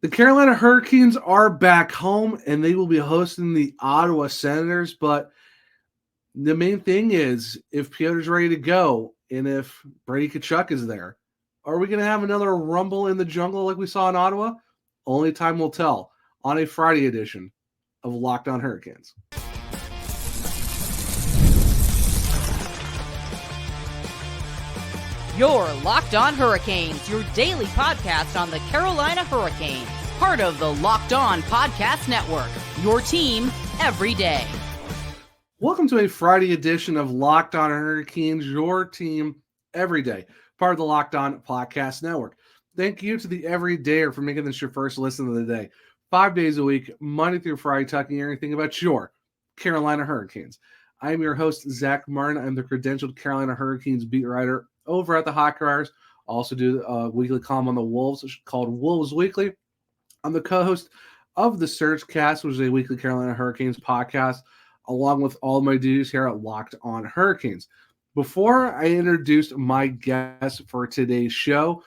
The Carolina Hurricanes are back home, and they will be hosting the Ottawa Senators. But the main thing is, if Piotr's ready to go, and if Brady Tkachuk is there, are we going to have another rumble in the jungle like we saw in Ottawa? Only time will tell on a Friday edition of Locked On Hurricanes. Your Locked On Hurricanes, your daily podcast on the Carolina Hurricanes. Part of the Locked On Podcast Network, your team every day. Welcome to a Friday edition of Locked On Hurricanes, your team every day. Part of the Locked On Podcast Network. Thank you to the everydayer for making this your first listen of the day. 5 days a week, Monday through Friday, talking everything about your Carolina Hurricanes. I am your host, Zach Martin. I'm the credentialed Carolina Hurricanes beat writer over at the Hockey Writers. Also do a weekly column on the Wolves called Wolves Weekly. I'm the co-host of the Surge Cast, which is a weekly Carolina Hurricanes podcast, along with all my duties here at Locked On Hurricanes. Before I introduce my guest for today's show,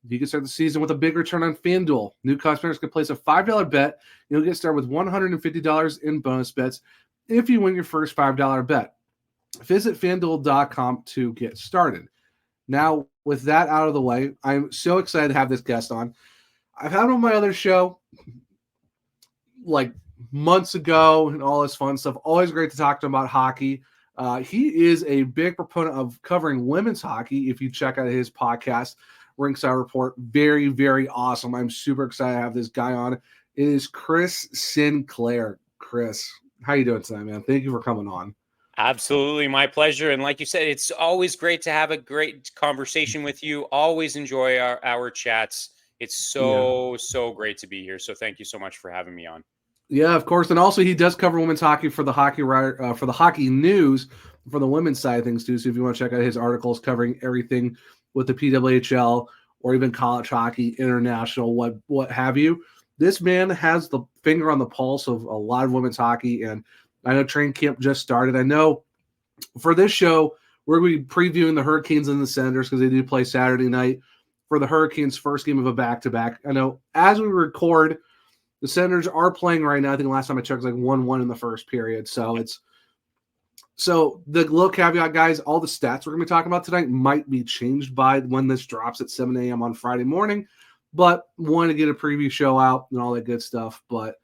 you can start the season with a big return on FanDuel. New customers can place a $5 bet. You'll get started with $150 in bonus bets if you win your first $5 bet. Visit FanDuel.com to get started. Now, with that out of the way, I'm so excited to have this guest on. I've had him on my other show like months ago and all this fun stuff. Always great to talk to him about hockey. He is a big proponent of covering women's hockey. If you check out his podcast, Rickside Report, very, very awesome. I'm super excited to have this guy on. It is Chris Sinclair. Chris, how you doing tonight, man? Thank you for coming on. Absolutely, my pleasure. And like you said, it's always great to have a great conversation with you. Always enjoy our chats. It's so great to be here. So thank you so much for having me on. Yeah, of course. And also he does cover women's hockey for the Hockey Writer, for the Hockey News, for the women's side of things too. So if you want to check out his articles covering everything with the PWHL or even college hockey, international, what have you, this man has the finger on the pulse of a lot of women's hockey. And I know training camp just started. I know for this show, we're going to be previewing the Hurricanes and the Senators because they do play Saturday night for the Hurricanes' first game of a back-to-back. I know as we record, the Senators are playing right now. I think last time I checked, it was like 1-1 in the first period. So the little caveat, guys, all the stats we're going to be talking about tonight might be changed by when this drops at 7 a.m. on Friday morning. But wanted to get a preview show out and all that good stuff. But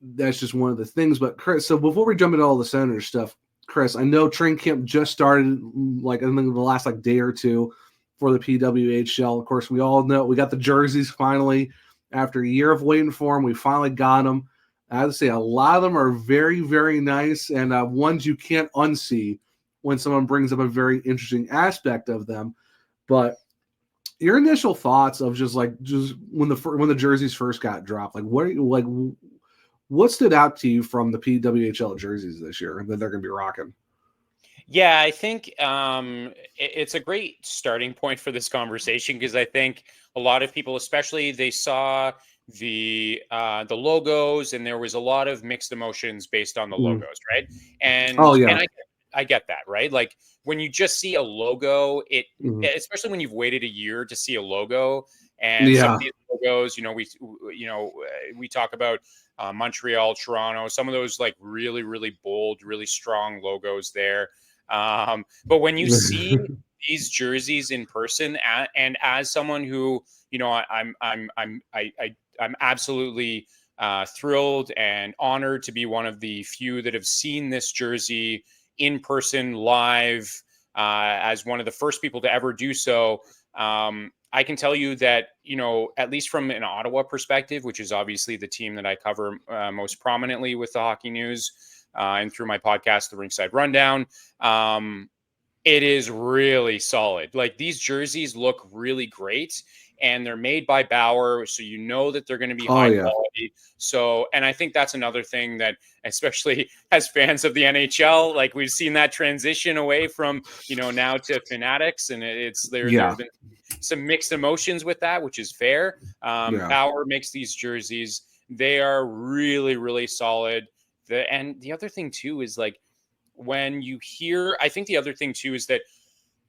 that's just one of the things. But Chris, so before we jump into all the Senators stuff, Chris, I know training camp just started like I think the last day or two for the PWHL. Of course, we all know we got the jerseys finally after a year of waiting for them. We finally got them. I have to say, a lot of them are very, very nice and ones you can't unsee when someone brings up a very interesting aspect of them. But your initial thoughts of just when the jerseys first got dropped, what stood out to you from the PWHL jerseys this year that they're going to be rocking? Yeah, I think it's a great starting point for this conversation because I think a lot of people, especially, they saw the logos and there was a lot of mixed emotions based on the logos, right? And and I get that, right? Like when you just see a logo, especially when you've waited a year to see a logo, and some of these logos, we talk about Montreal, Toronto, some of those like really, really bold, really strong logos there. But when you see these jerseys in person, and as someone who, I'm absolutely thrilled and honored to be one of the few that have seen this jersey in person live, as one of the first people to ever do so. I can tell you that, at least from an Ottawa perspective, which is obviously the team that I cover most prominently with the Hockey News, and through my podcast, the Rickside Rundown, it is really solid. Like these jerseys look really great and they're made by Bauer. So that they're going to be high quality. So, and I think that's another thing that, especially as fans of the NHL, like we've seen that transition away from, now to Fanatics, and there's been some mixed emotions with that, which is fair. Bauer makes these jerseys. They are really, really solid. And the other thing too is like when you hear, I think the other thing too is that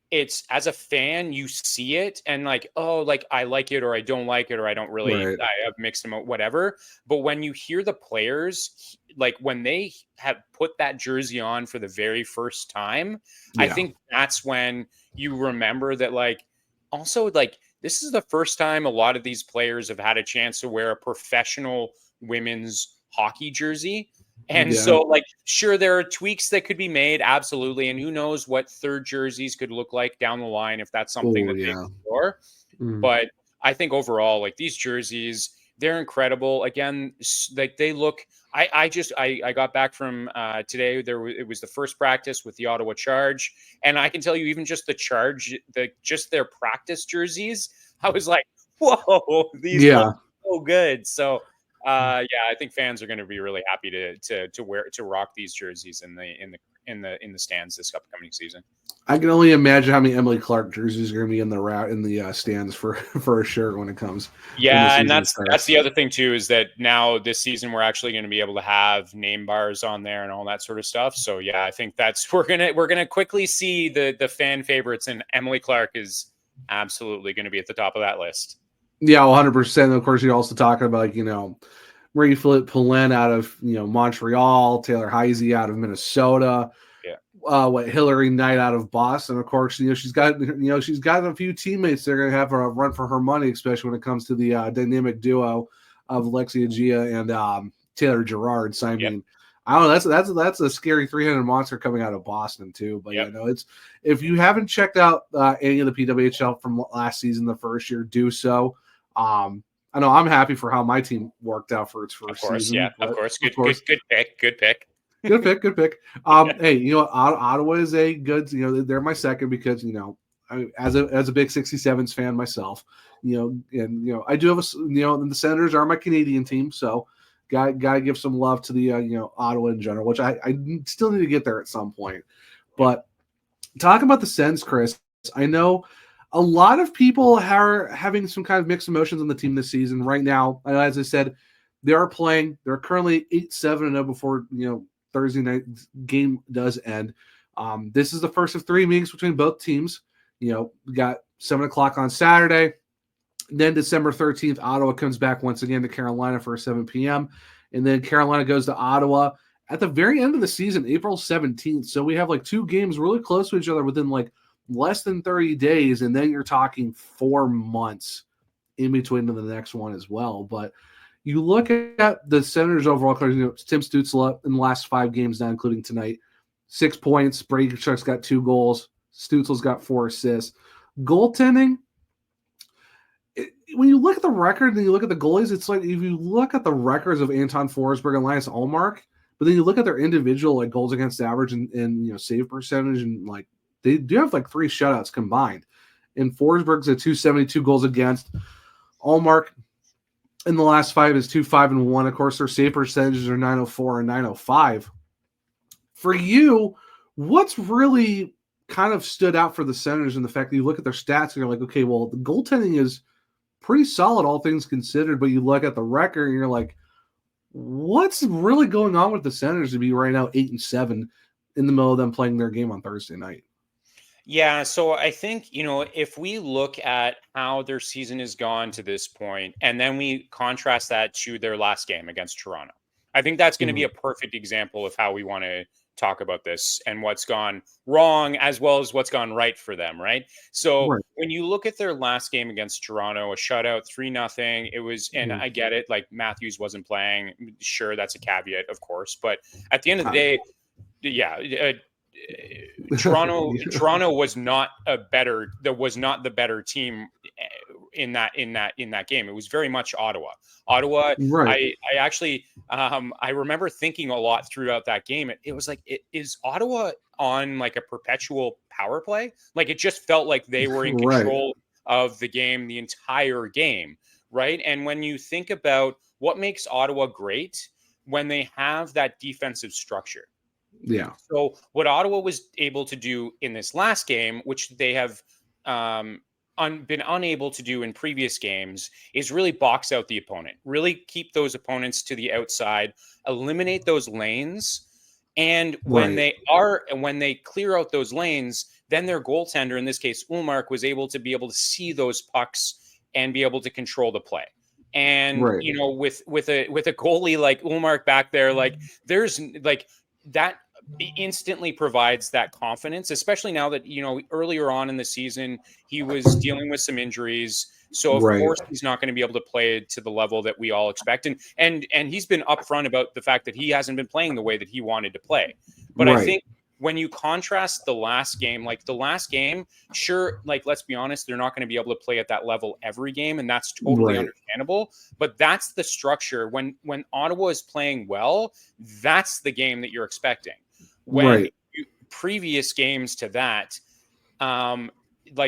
it's as a fan, you see it and like, oh, like I like it or I don't like it or I don't really, Right. I have mixed them, whatever. But when you hear the players, like when they have put that jersey on for the very first time, I think that's when you remember that, like, also, like, this is the first time a lot of these players have had a chance to wear a professional women's hockey jersey. And so, like, sure, there are tweaks that could be made, absolutely. And who knows what third jerseys could look like down the line if that's something that they explore. But I think overall, like, these jerseys, they're incredible. Again, like, they look. I got back from today. It was the first practice with the Ottawa Charge, and I can tell you, even just the Charge, just their practice jerseys, I was like, whoa, these look so good. So. Yeah, I think fans are going to be really happy to rock these jerseys in the stands this upcoming season. I can only imagine how many Emily Clark jerseys are going to be in the stands for a shirt when it comes. Yeah, and that's the other thing too, is that now this season we're actually going to be able to have name bars on there and all that sort of stuff. So yeah, I think we're gonna quickly see the fan favorites, and Emily Clark is absolutely going to be at the top of that list. Yeah, 100%. Of course, you're also talking about, like, Marie-Philip Poulin out of, Montreal, Taylor Heisey out of Minnesota, Hillary Knight out of Boston. Of course, she's got a few teammates that are going to have a run for her money, especially when it comes to the dynamic duo of Alexia Gia and Taylor Gerard. So I mean, I don't know. That's a scary 300 monster coming out of Boston too. But it's, if you haven't checked out any of the PWHL from last season, the first year, do so. I know I'm happy for how my team worked out for its first season. Yeah, of course. Good pick. Good pick. Hey, Ottawa is a good, they're my second because, as a big 67s fan myself, and I do have the Senators are my Canadian team. So gotta give some love to the, Ottawa in general, which I still need to get there at some point. But talk about the Sens, Chris, I know a lot of people are having some kind of mixed emotions on the team this season right now. As I said, they are playing. They're currently 8-7-0 before Thursday night game does end. This is the first of 3 meetings between both teams. We got 7:00 on Saturday. Then December 13th, Ottawa comes back once again to Carolina for 7 p.m. And then Carolina goes to Ottawa at the very end of the season, April 17th. So we have like 2 games really close to each other within like less than 30 days, and then you're talking 4 months in between to the next one as well. But you look at the Senators overall, Tim Stützle in the last 5 games now, including tonight, 6 points. Brady Tkachuk's got 2 goals. Stützle's got 4 assists. Goaltending, when you look at the record and you look at the goalies, it's like if you look at the records of Anton Forsberg and Linus Ullmark, but then you look at their individual like goals against average and save percentage, and like they do have like 3 shutouts combined. And Forsberg's at 272 goals against. Ullmark in the last 5 is 2-5-1. Of course, their save percentages are 904 and 905. For you, what's really kind of stood out for the Senators in the fact that you look at their stats and you're like, okay, well, the goaltending is pretty solid, all things considered, but you look at the record and you're like, what's really going on with the Senators to be right now 8-7 in the middle of them playing their game on Thursday night? Yeah, so I think, if we look at how their season has gone to this point, and then we contrast that to their last game against Toronto, I think that's going to be a perfect example of how we want to talk about this and what's gone wrong as well as what's gone right for them, right? So when you look at their last game against Toronto, a shutout, 3-0, it was, and I get it, like Matthews wasn't playing. Sure, that's a caveat, of course. But at the end of the day, Toronto was not the better team in that game. It was very much Ottawa. Right. I actually I remember thinking a lot throughout that game. It was like, is Ottawa on like a perpetual power play? Like it just felt like they were in control of the game the entire game, right? And when you think about what makes Ottawa great, when they have that defensive structure. Yeah. So what Ottawa was able to do in this last game, which they have been unable to do in previous games, is really box out the opponent, really keep those opponents to the outside, eliminate those lanes. And when they clear out those lanes, then their goaltender, in this case, Ullmark, was able to see those pucks and be able to control the play. And, with a goalie like Ullmark back there, like there's like that instantly provides that confidence, especially now that, earlier on in the season, he was dealing with some injuries. So of course he's not going to be able to play to the level that we all expect. And he's been upfront about the fact that he hasn't been playing the way that he wanted to play. But I think when you contrast the last game, sure, let's be honest, they're not going to be able to play at that level every game, and that's totally understandable. But that's the structure. When Ottawa is playing well, that's the game that you're expecting. When previous games to that,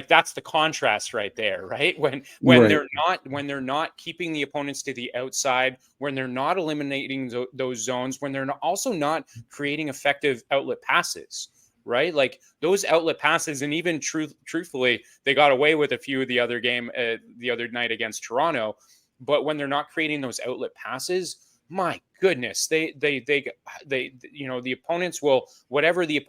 that's the contrast right there, right? When they're not keeping the opponents to the outside, when they're not eliminating those zones, when they're also not creating effective outlet passes, right? Like those outlet passes, and even truthfully, they got away with a few of the other night against Toronto. But when they're not creating those outlet passes, my goodness, the opponents will, whatever the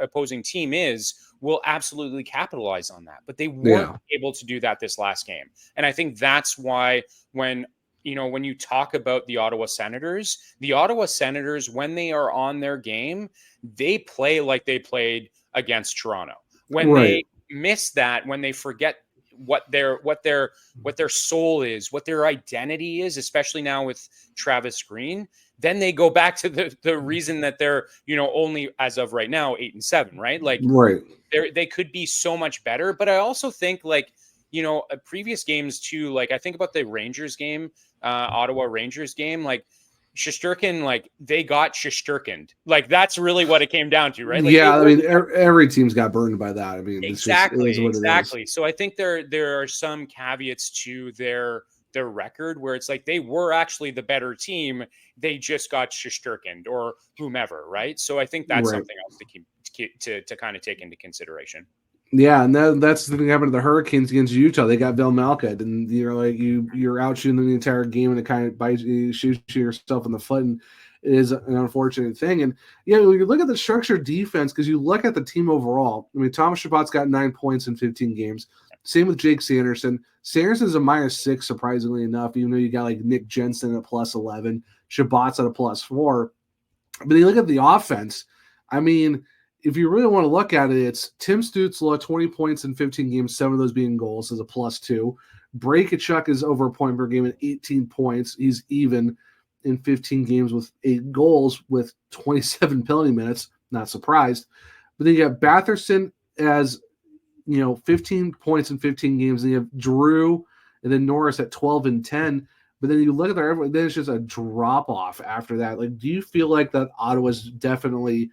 opposing team is, will absolutely capitalize on that. But they weren't able to do that this last game. And I think that's why when you talk about the Ottawa Senators, when they are on their game, they play like they played against Toronto. When they miss that, when they forget what their soul is, what their identity is, especially now with Travis Green, then they go back to the reason that they're, only as of right now 8-7, right? They could be so much better. But I also think previous games too, I think about the Rangers game, Ottawa Rangers game, Shesterkin, they got Shesterkined. That's really what it came down to, right? Every team's got burned by that. I mean, exactly. So I think there are some caveats to their record where it's they were actually the better team. They just got Shesterkined or whomever, right? So I think that's something else to kind of take into consideration. Yeah, and that's the thing that happened to the Hurricanes against Utah. They got Velmalka, and you're out shooting the entire game, and it kind of shoots yourself in the foot, and it is an unfortunate thing. And when you look at the structured defense, because you look at the team overall, I mean, Thomas Chabot's got 9 points in 15 games. Same with Jake Sanderson. Sanderson's a -6, surprisingly enough, even though you got Nick Jensen at +11, Chabot's at a +4. But you look at the offense, I mean, if you really want to look at it, it's Tim Stützle, 20 points in 15 games, 7 of those being goals, is a +2. Brady Tkachuk is over a point per game at 18 points. He's even in 15 games with 8 goals with 27 penalty minutes. Not surprised. But then you got Batherson as 15 points in 15 games. And you have Drew and then Norris at 12 and 10. But then you look at everyone, then it's just a drop off after that. Do you feel like that Ottawa's definitely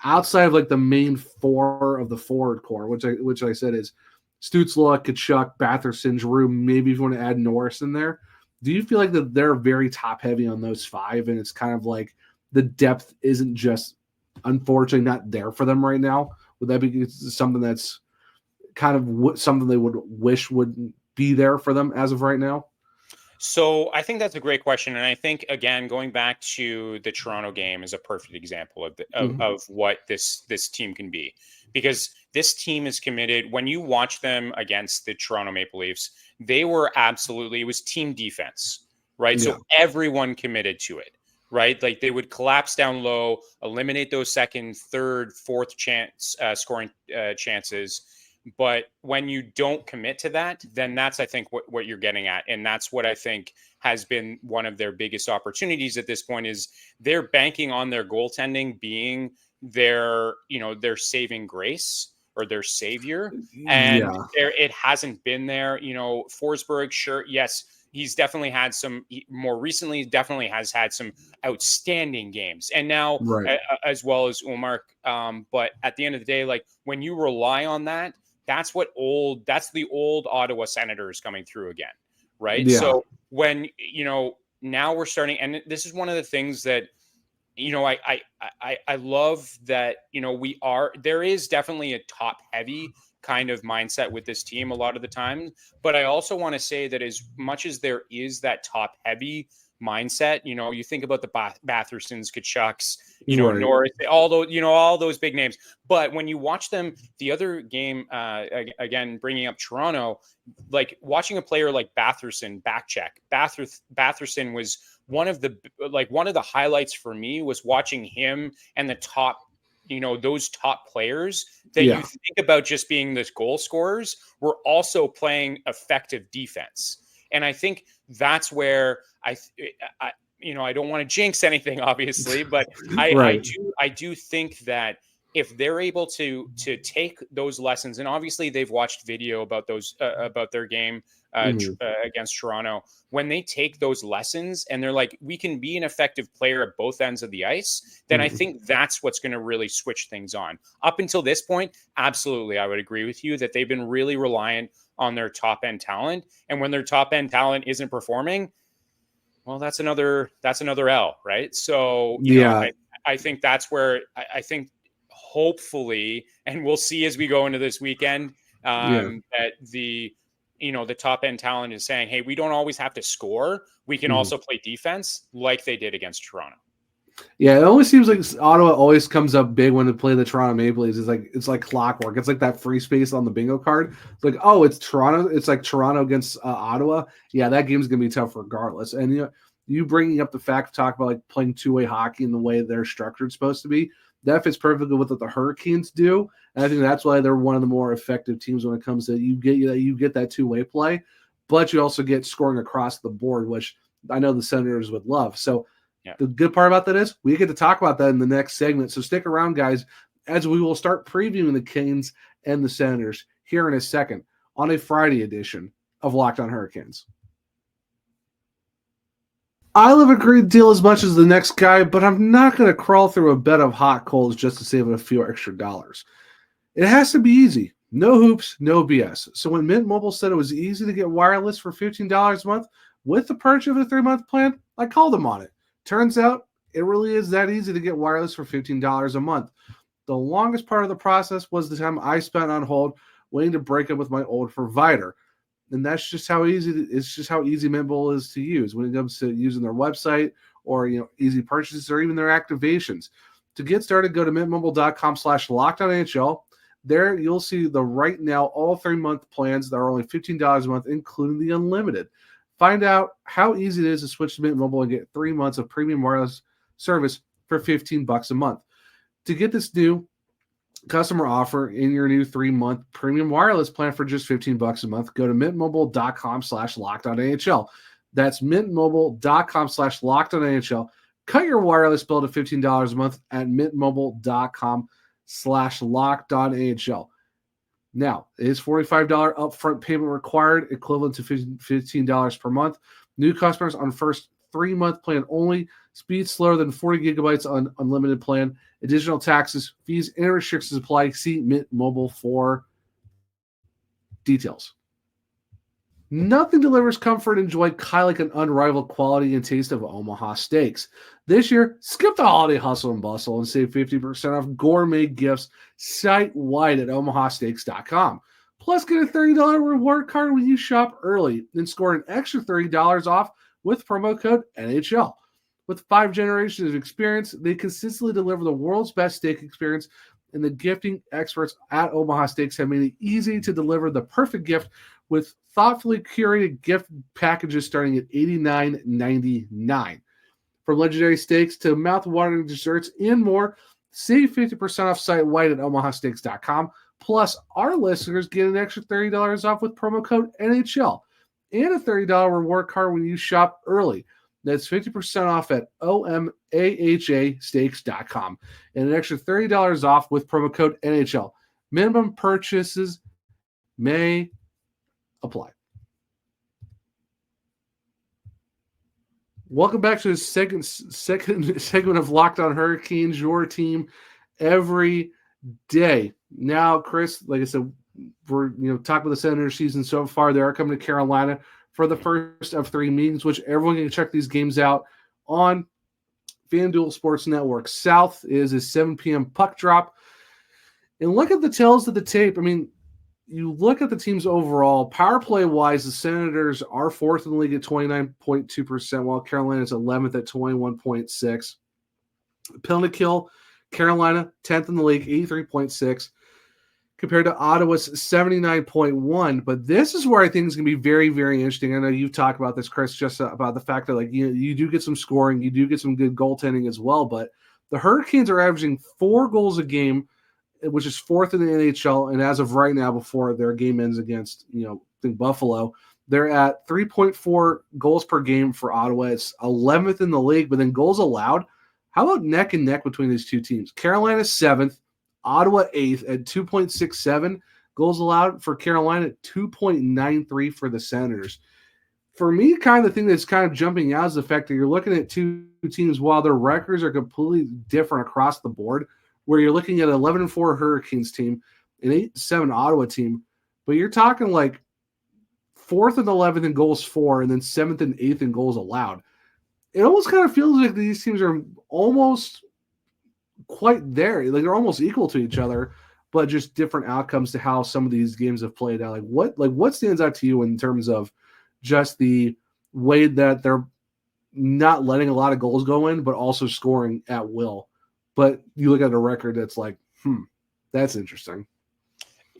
outside of the main 4 of the forward core, which I said is Stützle, Tkachuk, Batherson, Drew, maybe if you want to add Norris in there, do you feel like that they're very top heavy on those 5, and it's kind of the depth isn't just unfortunately not there for them right now? Would that be something that's kind of something they would wish would be there for them as of right now? So I think that's a great question. And I think, again, going back to the Toronto game is a perfect example of what this team can be, because this team is committed. When you watch them against the Toronto Maple Leafs, it was team defense, right? Yeah. So everyone committed to it, right? They would collapse down low, eliminate those second, third, fourth scoring chances. But when you don't commit to that, then that's, I think, what you're getting at. And that's what I think has been one of their biggest opportunities at this point, is they're banking on their goaltending being their saving grace or their savior. And it hasn't been there. Forsberg, sure, yes, he's definitely had more recently, definitely has had some outstanding games. And now as well as Ullmark. But at the end of the day, when you rely on that, that's the old Ottawa Senators coming through again, right? Yeah. So when, now we're starting, and this is one of the things that, I love that, there is definitely a top heavy kind of mindset with this team a lot of the time. But I also want to say that as much as there is that top heavy mindset. You think about the Bathersons, Kachucks, Right. Norris, all those big names. But when you watch them, the other game, again, bringing up Toronto, like watching a player like Batherson back check. Batherson was one of the highlights for me was watching him and the top, those top players that you think about just being the goal scorers were also playing effective defense. And I think that's where I don't want to jinx anything, obviously, but I do think that if they're able to take those lessons, and obviously they've watched video about those about their game against Toronto, when they take those lessons and they're like, we can be an effective player at both ends of the ice, then I think that's what's going to really switch things on. Up until this point, absolutely, I would agree with you that they've been really reliant on their top end talent, and when their top end talent isn't performing, well, that's another L, right? So I think that's where I think hopefully, and we'll see as we go into this weekend, that the top end talent is saying, hey, we don't always have to score. We can also play defense like they did against Toronto. Yeah, it always seems like Ottawa always comes up big when they play the Toronto Maple Leafs. It's like clockwork. It's like that free space on the bingo card. It's like, oh, it's Toronto. It's like Toronto against Ottawa. Yeah, that game's gonna be tough regardless. And you bringing up the fact, talk about like playing two-way hockey in the way they're structured supposed to be. That fits perfectly with what the Hurricanes do, and I think that's why they're one of the more effective teams when it comes to you get that two-way play, but you also get scoring across the board, which I know the Senators would love. So the good part about that is we get to talk about that in the next segment. So stick around, guys, as we will start previewing the Canes and the Senators here in a second on a Friday edition of Locked On Hurricanes. I love a great deal as much as the next guy, but I'm not going to crawl through a bed of hot coals just to save a few extra dollars. It has to be easy. No hoops, no BS. So when Mint Mobile said it was easy to get wireless for $15 a month with the purchase of a 3-month plan, I called them on it. Turns out it really is that easy to get wireless for $15 a month. The longest part of the process was the time I spent on hold waiting to break up with my old provider. And that's just how easy Mint Mobile is to use when it comes to using their website or easy purchases or even their activations. To get started, go to mintmobile.com/lockedonNHL. There you'll see the right now all 3-month plans that are only $15 a month, including the unlimited. Find out how easy it is to switch to Mint Mobile and get 3 months of premium wireless service for $15 a month. To get this new customer offer in your new 3-month premium wireless plan for just $15 a month, go to mintmobile.com/lockedonNHL. That's mintmobile.com/lockedonNHL. Cut your wireless bill to $15 a month at mintmobile.com/lockedonNHL. Now, it is $45 upfront payment required, equivalent to $15 per month. New customers on first 3-month plan only. Speed slower than 40 gigabytes on unlimited plan. Additional taxes, fees, and restrictions apply. See Mint Mobile for details. Nothing delivers comfort and joy like an unrivaled quality and taste of Omaha Steaks. This year, skip the holiday hustle and bustle and save 50% off gourmet gifts site-wide at omahasteaks.com. Plus, get a $30 reward card when you shop early and score an extra $30 off with promo code NHL. With 5 generations of experience, they consistently deliver the world's best steak experience, and the gifting experts at Omaha Steaks have made it easy to deliver the perfect gift with thoughtfully curated gift packages starting at $89.99. From legendary steaks to mouth-watering desserts and more, save 50% off site-wide at omahasteaks.com. Plus, our listeners get an extra $30 off with promo code NHL and a $30 reward card when you shop early. That's 50% off at omahasteaks.com and an extra $30 off with promo code NHL. Minimum purchases may apply. Welcome back to the second segment of Locked On Hurricanes, your team every day. Now, Chris, like I said, we're talking about the Senators season so far. They are coming to Carolina for the first of 3 meetings, which everyone can check these games out on FanDuel Sports Network. South is a 7 p.m. puck drop. And look at the tails of the tape. I mean, you look at the teams overall, power play wise, the Senators are fourth in the league at 29.2%, while Carolina is 11th at 21.6%. Penalty kill, Carolina 10th in the league, 83.6%, compared to Ottawa's 79.1%. But this is where I think it's going to be very, very interesting. I know you've talked about this, Chris, just about the fact that like you do get some scoring, you do get some good goaltending as well. But the Hurricanes are averaging 4 goals a game, which is fourth in the NHL. And as of right now, before their game ends against, I think Buffalo, they're at 3.4 goals per game for Ottawa. It's 11th in the league, but then goals allowed. How about neck and neck between these two teams? Carolina 7th, Ottawa 8th at 2.67 goals allowed for Carolina, 2.93 for the Senators. For me, kind of the thing that's kind of jumping out is the fact that you're looking at two teams while their records are completely different across the board, where you're looking at an 11-4 Hurricanes team, an 8-7 Ottawa team, but you're talking like 4th and 11th in goals for, and then 7th and 8th in goals allowed. It almost kind of feels like these teams are almost quite there. Like they're almost equal to each other, but just different outcomes to how some of these games have played out. What stands out to you in terms of just the way that they're not letting a lot of goals go in, but also scoring at will? But you look at a record that's like, that's interesting.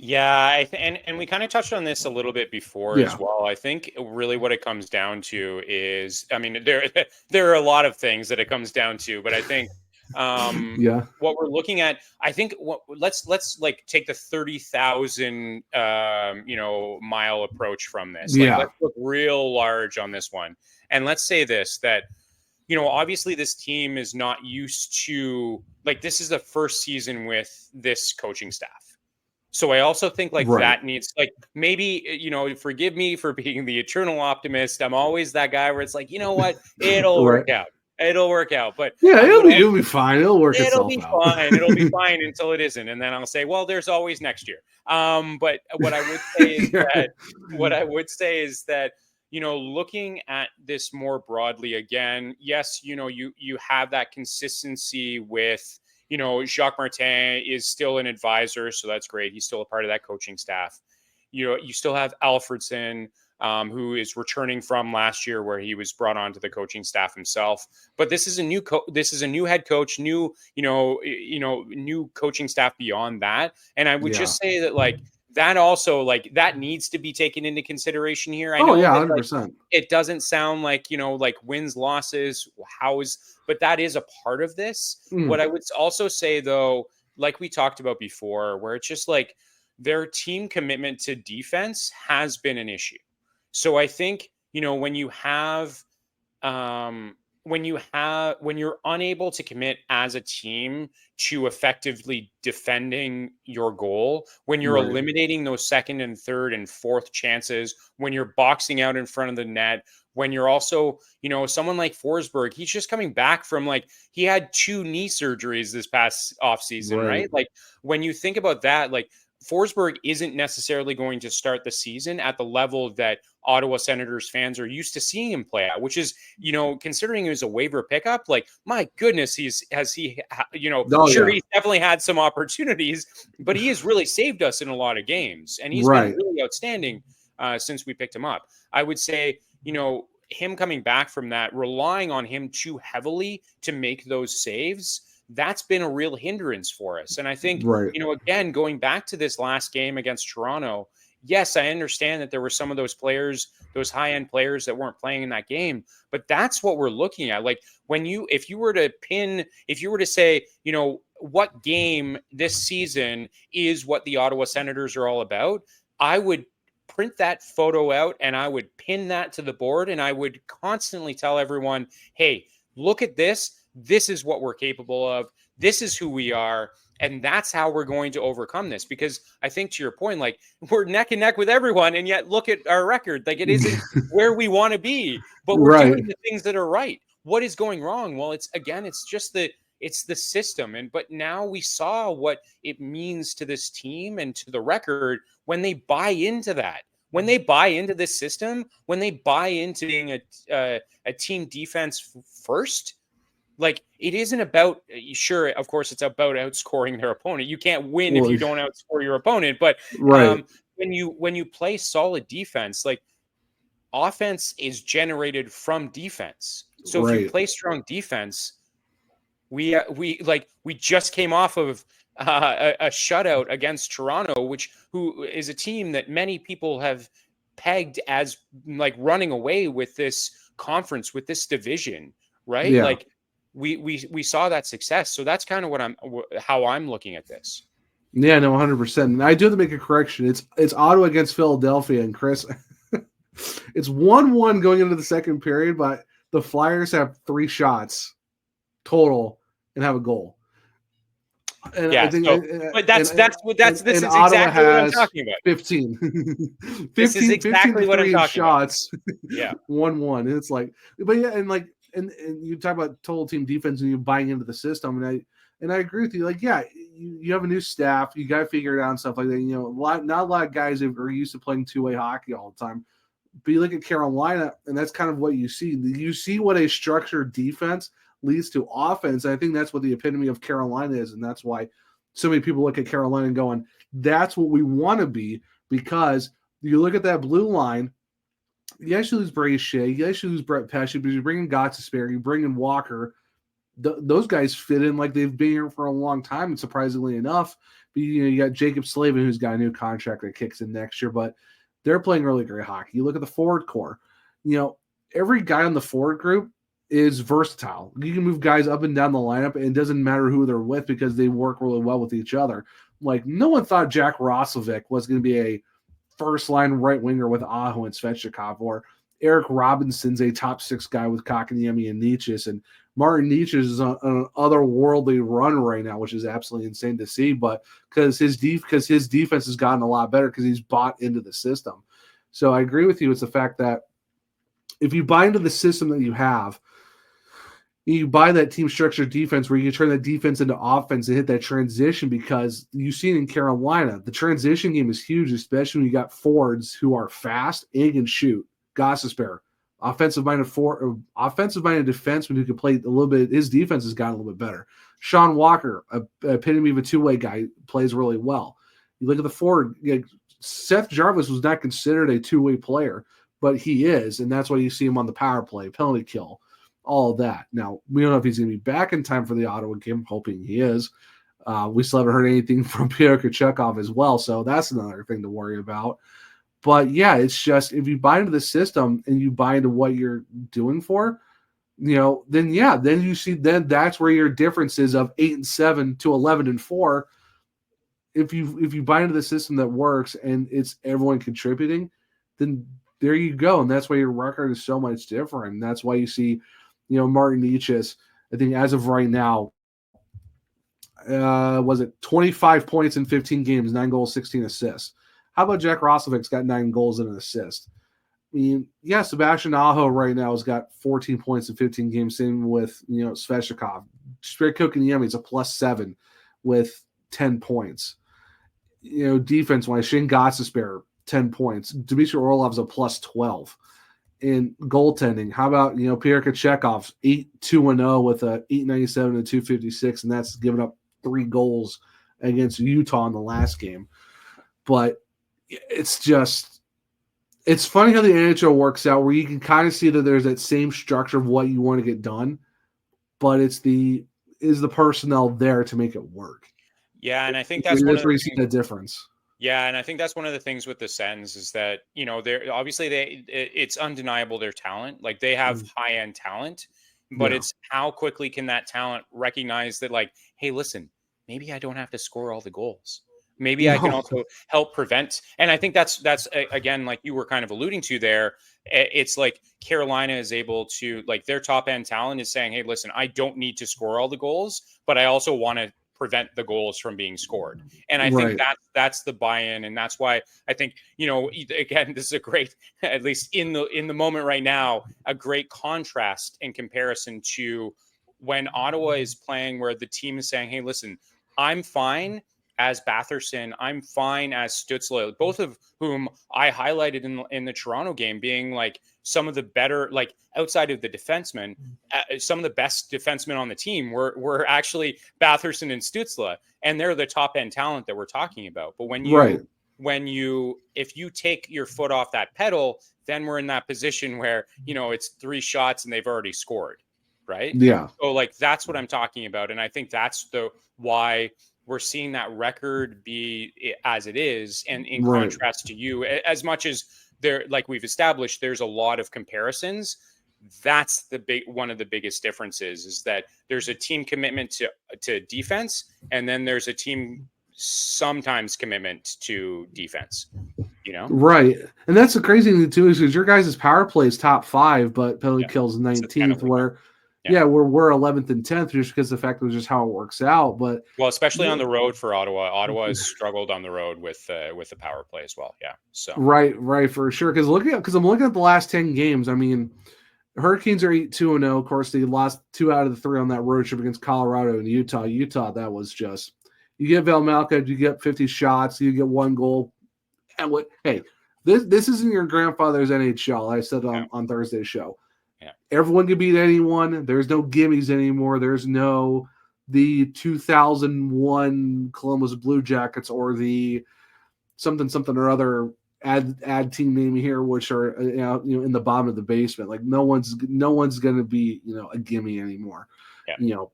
Yeah, and we kind of touched on this a little bit before as well. I think really what it comes down to is, I mean, there are a lot of things that it comes down to, but I think what we're looking at, I think let's like take the 30,000 mile approach from this. Let's look real large on this one, and let's say this, that obviously this team is not used to, like, this is the first season with this coaching staff. So I also think that needs, like, maybe, forgive me for being the eternal optimist. I'm always that guy where it's like, you know what, it'll work out. It'll work out. But it'll be fine. It'll work itself out. It'll be fine. It'll be fine until it isn't. And then I'll say, well, there's always next year. But what I would say is that, looking at this more broadly again, yes, you have that consistency with, Jacques Martin is still an advisor, so that's great. He's still a part of that coaching staff. You still have Alfredson, who is returning from last year where he was brought onto the coaching staff himself. But this is a new head coach, new coaching staff beyond that. And I would just say that that also that needs to be taken into consideration here. I know 100%. It doesn't sound like, wins, losses, but that is a part of this. What I would also say though, like we talked about before, where it's just like their team commitment to defense has been an issue. So I think, when you're unable to commit as a team to effectively defending your goal, when you're eliminating those second and third and fourth chances, when you're boxing out in front of the net, when you're also, someone like Forsberg, he's just coming back from he had 2 knee surgeries this past offseason, right? Like when you think about that, Forsberg isn't necessarily going to start the season at the level that Ottawa Senators fans are used to seeing him play at, which is, considering he was a waiver pickup, my goodness, he's definitely had some opportunities, but he has really saved us in a lot of games, and he's been really outstanding since we picked him up. I would say, him coming back from that, relying on him too heavily to make those saves, that's been a real hindrance for us. And I think, again, going back to this last game against Toronto, yes, I understand that there were some of those players, those high-end players that weren't playing in that game, but that's what we're looking at. If you were to say, what game this season is what the Ottawa Senators are all about, I would print that photo out and I would pin that to the board, and I would constantly tell everyone, hey, look at this. This is what we're capable of. This is who we are. And that's how we're going to overcome this. Because I think, to your point, we're neck and neck with everyone. And yet look at our record. It isn't where we want to be, but we're doing the things that are right. What is going wrong? Well, it's just it's the system. But now we saw what it means to this team and to the record when they buy into that. When they buy into this system, when they buy into being a team defense first, it isn't about, sure, of course, it's about outscoring their opponent. You can't win if you don't outscore your opponent. But when you play solid defense, like offense is generated from defense. So if you play strong defense, we just came off of a shutout against Toronto, who is a team that many people have pegged as like running away with this conference, with this division, right? Yeah. Like we saw that success. So that's kind of how I'm looking at this. Yeah, no, 100%. And I do have to make a correction. It's Ottawa against Philadelphia, and Chris, it's 1-1 going into the second period, but the Flyers have 3 shots total and have a goal. And yeah, I think, but this is exactly what I'm talking about. 15. This is exactly what I'm talking shots. About. Yeah, 1-1. It's like, but yeah, and you talk about total team defense and you buying into the system, and I agree with you. Like, yeah, you have a new staff, you got to figure it out and stuff like that. You know, not a lot of guys are used to playing two-way hockey all the time. But you look at Carolina, and that's kind of what you see. You see what a structured defense leads to offense. I think that's what the epitome of Carolina is, and that's why so many people look at Carolina and going, that's what we want to be, because you look at that blue line, yes, you lose Brady Shea, yes, you lose Brett Pesce, but you bring in Gottsberg, you bring in Walker. Those guys fit in like they've been here for a long time, and surprisingly enough. But, you got Jacob Slavin, who's got a new contract that kicks in next year, but they're playing really great hockey. You look at the forward core, every guy on the forward group is versatile. You can move guys up and down the lineup, and it doesn't matter who they're with because they work really well with each other. Like, no one thought Jack Roslovic was going to be a first-line right winger with Aho and Svechnikov, or Eric Robinson's a top 6 guy with Kotkaniemi and Nietzsche, and Martin Nietzsche is on an otherworldly run right now, which is absolutely insane to see. But because his defense has gotten a lot better because he's bought into the system. So I agree with you. It's the fact that if you buy into the system that you have, you buy that team structure defense where you can turn that defense into offense and hit that transition, because you see it in Carolina. The transition game is huge, especially when you got forwards who are fast and can shoot. Gostisbehere, offensive-minded defenseman who can play a little bit. His defense has gotten a little bit better. Sean Walker, a epitome of a two-way guy, plays really well. You look at the forward, Seth Jarvis was not considered a two-way player, but he is, and that's why you see him on the power play, penalty kill, all of that. Now, we don't know if he's going to be back in time for the Ottawa game, hoping he is. We still haven't heard anything from Pierre Kachukov as well, so that's another thing to worry about. But, yeah, it's just if you buy into the system and you buy into what you're doing for, then you see that's where your difference is of 8-7 to 11-4. If you buy into the system that works and it's everyone contributing, then there you go. And that's why your record is so much different. And that's why you see, Martin Nietzsche, I think as of right now, was it 25 points in 15 games, 9 goals, 16 assists. How about Jack Roslovic's got 9 goals and an assist? I mean, yeah, Sebastian Aho right now has got 14 points in 15 games. Same with, Svechnikov. Straight Kotkaniemi is a +7 with 10 points. Defense-wise, Shane Gostisbehere, 10 points. Dmitry Orlov's a +12. In goaltending, how about, Pierre Kachukov, 8-2-0 with a 897 and 256, and that's given up 3 goals against Utah in the last game. But it's funny how the NHL works out, where you can kind of see that there's that same structure of what you want to get done, but is the personnel there to make it work? Yeah, and I think that's where you see that difference. Yeah, and I think that's one of the things with the Sens is that, they're obviously it's undeniable their talent. Like, they have high-end talent, but it's how quickly can that talent recognize that, like, hey, listen, maybe I don't have to score all the goals. Maybe I can also help prevent. And I think that's again, like you were kind of alluding to there, it's like Carolina is able to, like, their top end talent is saying, hey, listen, I don't need to score all the goals, but I also want to prevent the goals from being scored. And I think that's the buy-in. And that's why I think, again, this is a great, at least in the moment right now, a great contrast in comparison to when Ottawa is playing, where the team is saying, hey, listen, I'm fine as Batherson, I'm fine as Stützle, both of whom I highlighted in the Toronto game being like some of the better, like outside of the defensemen, some of the best defensemen on the team were actually Batherson and Stützle, and they're the top end talent that we're talking about. But when if you take your foot off that pedal, then we're in that position where, it's 3 shots and they've already scored. Right. Yeah. So like, that's what I'm talking about. And I think that's why we're seeing that record be as it is. And in contrast to you, as much as there, like we've established, there's a lot of comparisons. That's one of the biggest differences is that there's a team commitment to defense. And then there's a team sometimes commitment to defense, Right. And that's the crazy thing too, is because your guys' power play is top 5, but penalty kills 19th, where we're 11th and 10th just because the fact was just how it works out. But especially on the road for Ottawa. Ottawa has struggled on the road with the power play as well. Yeah. So right for sure. Because I'm looking at the last 10 games. I mean, Hurricanes are 8-2-0. Of course, they lost 2 out of the 3 on that road trip against Colorado and Utah. That was just, you get Velmalka, you get 50 shots, you get 1 goal. And this isn't your grandfather's NHL. I said on Thursday's show. Yeah. Everyone can beat anyone. There's no gimmies anymore. There's no the 2001 Columbus Blue Jackets or the something or other add team name here, which are in the bottom of the basement. Like no one's going to be a gimme anymore. Yeah.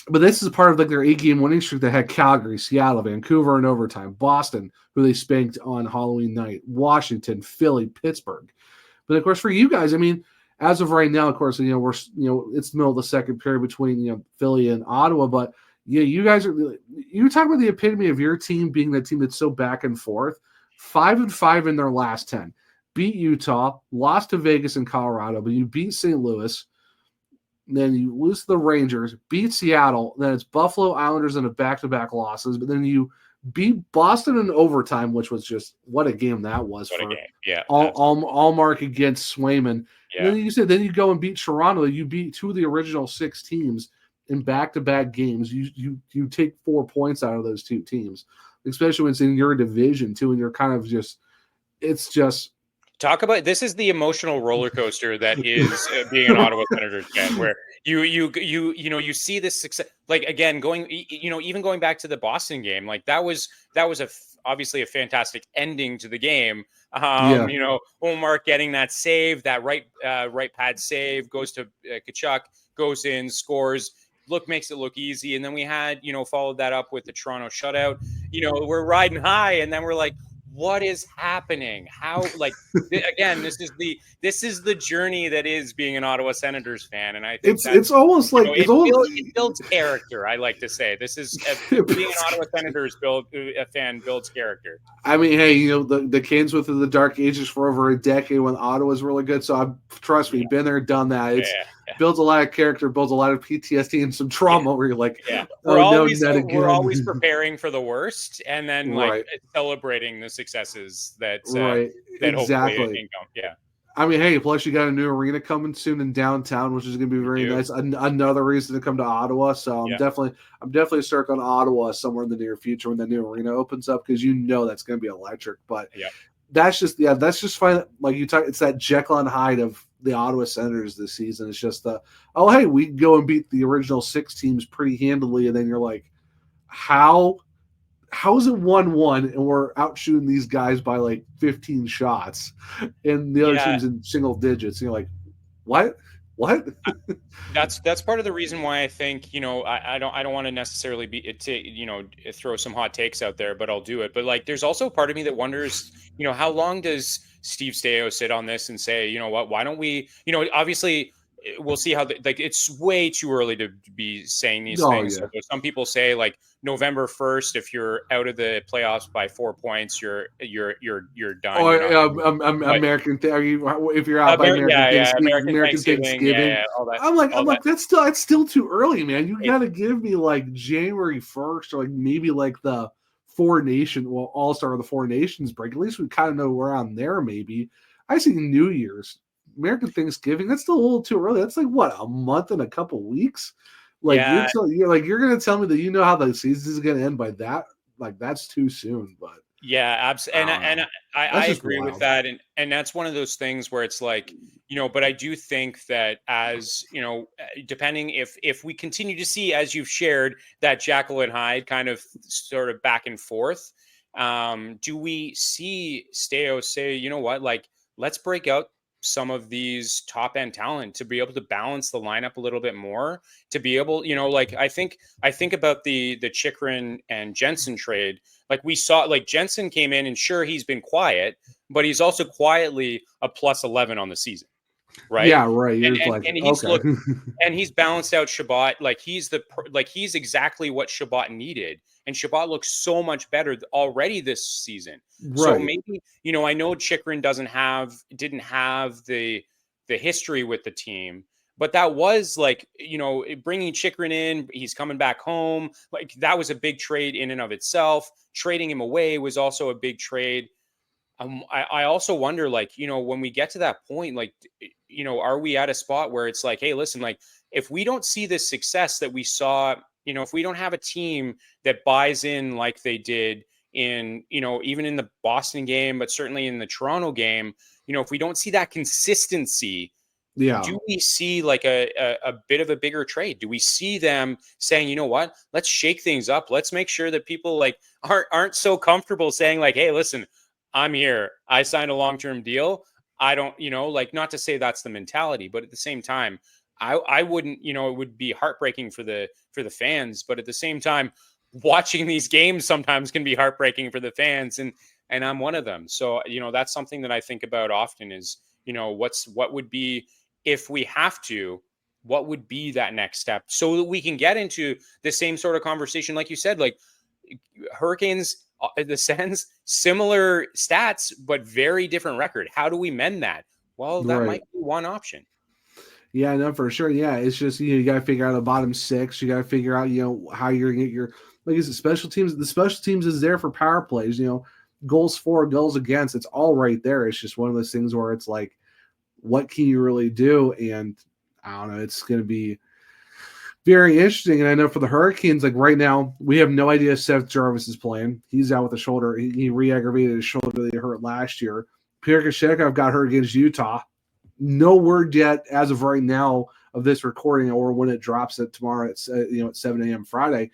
But this is part of like their 8-game winning streak that had Calgary, Seattle, Vancouver in overtime, Boston, who they spanked on Halloween night, Washington, Philly, Pittsburgh. But of course, for you guys, I mean, as of right now, of course, we're it's the middle of the second period between Philly and Ottawa, but you guys you talk about the epitome of your team being the team that's so back and forth. 5-5 in their last 10. Beat Utah, lost to Vegas and Colorado, but you beat St. Louis. Then you lose to the Rangers, beat Seattle. Then it's Buffalo Islanders in a back-to-back losses, but then you beat Boston in overtime, which was just what a game that was. What a game. Yeah. All mark against Swayman. Yeah. And then you go and beat Toronto. You beat 2 of the original 6 teams in back-to-back games. You take 4 points out of those 2 teams, especially when it's in your division too, and you're kind of it's just. Talk about, this is the emotional roller coaster that is being an Ottawa Senators fan, where you see this success, like again, even going back to the Boston game, like that was obviously a fantastic ending to the game. Omar getting that save, that right pad save, goes to Tkachuk, goes in, scores. Makes it look easy, and then we had followed that up with the Toronto shutout. We're riding high, and then we're like, what is happening? How, like, again, this is the journey that is being an Ottawa Senators fan. And I think it's almost like it builds character. I like to say this is being an Ottawa Senators fan builds character. I mean, hey, the Canes went through the dark ages for over a decade when Ottawa's really good. So trust me, been there, done that. It's builds a lot of character, builds a lot of PTSD and some trauma where you're like, we're always preparing for the worst, and then celebrating the successes that hopefully I mean, hey, plus you got a new arena coming soon in downtown, which is going to be very nice. Another reason to come to Ottawa. So I'm definitely circling Ottawa somewhere in the near future when the new arena opens up, because that's going to be electric. But that's just fine. Like you talk, it's that Jekyll and Hyde of the Ottawa Senators this season. It's just hey, we go and beat the original 6 teams pretty handily, and then you're like, how is it 1-1 and we're out shooting these guys by like 15 shots and the other team's in single digits? And you're like, what? That's part of the reason why I think, I don't want to necessarily throw some hot takes out there, but I'll do it. But like, there's also a part of me that wonders, how long does Steve Staios sit on this and say, why don't we, obviously we'll see how it's way too early to be saying these things. Yeah. So some people say like November 1st, if you're out of the playoffs by 4 points, you're done. Or American, if you're out by American Thanksgiving. All that, I'm like, that's still too early, man. You got to give me like January 1st, or like maybe like the All-Star or the 4 Nations break. At least we kind of know we're on there. Maybe I see New Year's. American Thanksgiving, that's still a little too early. That's like what, a month and a couple weeks? Like you're gonna tell me that how the season is gonna end by that? Like that's too soon. But absolutely, and I agree with that, and that's one of those things where it's like, but I do think that as depending if we continue to see, as you've shared, that Jekyll and Hyde kind of sort of back and forth, Do we see Steo say, you know what, like, let's break out some of these top end talent to be able to balance the lineup a little bit more, to be able, like, I think about the Chychrun and Jensen trade. Like, we saw, like, Jensen came in and sure, he's been quiet, but he's also quietly a plus 11 on the season. Right. Yeah, right. You're And like, he's okay. looked, and he's balanced out Shabbat. Like, he's exactly what Shabbat needed. And Shabbat looks so much better already this season. Right. So maybe, I know Chychrun didn't have the history with the team, but that was like, bringing Chychrun in, he's coming back home. Like, that was a big trade in and of itself. Trading him away was also a big trade. I also wonder, like, when we get to that point, like, are we at a spot where it's like, hey, listen, like, if we don't see this success that we saw, if we don't have a team that buys in like they did in, even in the Boston game, but certainly in the Toronto game, if we don't see that consistency, do we see like a bit of a bigger trade? Do we see them saying, you know what, let's shake things up. Let's make sure that people like aren't so comfortable saying like, hey, listen, I'm here. I signed a long-term deal. I don't, like, not to say that's the mentality, but at the same time, I wouldn't, it would be heartbreaking for the fans, but at the same time, watching these games sometimes can be heartbreaking for the fans. And I'm one of them. So, that's something that I think about often is, what would be, if we have to, what would be that next step so that we can get into the same sort of conversation. Like you said, like Hurricanes, the Sens, similar stats, but very different record. How do we mend that? Well, that might be one option. Yeah, no, for sure. Yeah, it's just, you got to figure out the bottom six. You got to figure out, how you're going to get your, like I said, special teams. The special teams is there for power plays, goals for, goals against. It's all right there. It's just one of those things where it's like, what can you really do? And I don't know, it's going to be very interesting. And I know for the Hurricanes, like right now, we have no idea if Seth Jarvis is playing. He's out with a shoulder. He re-aggravated his shoulder that he hurt last year. Pierre Kochetkov got hurt against Utah. No word yet as of right now of this recording or when it drops it tomorrow at 7 a.m. Friday.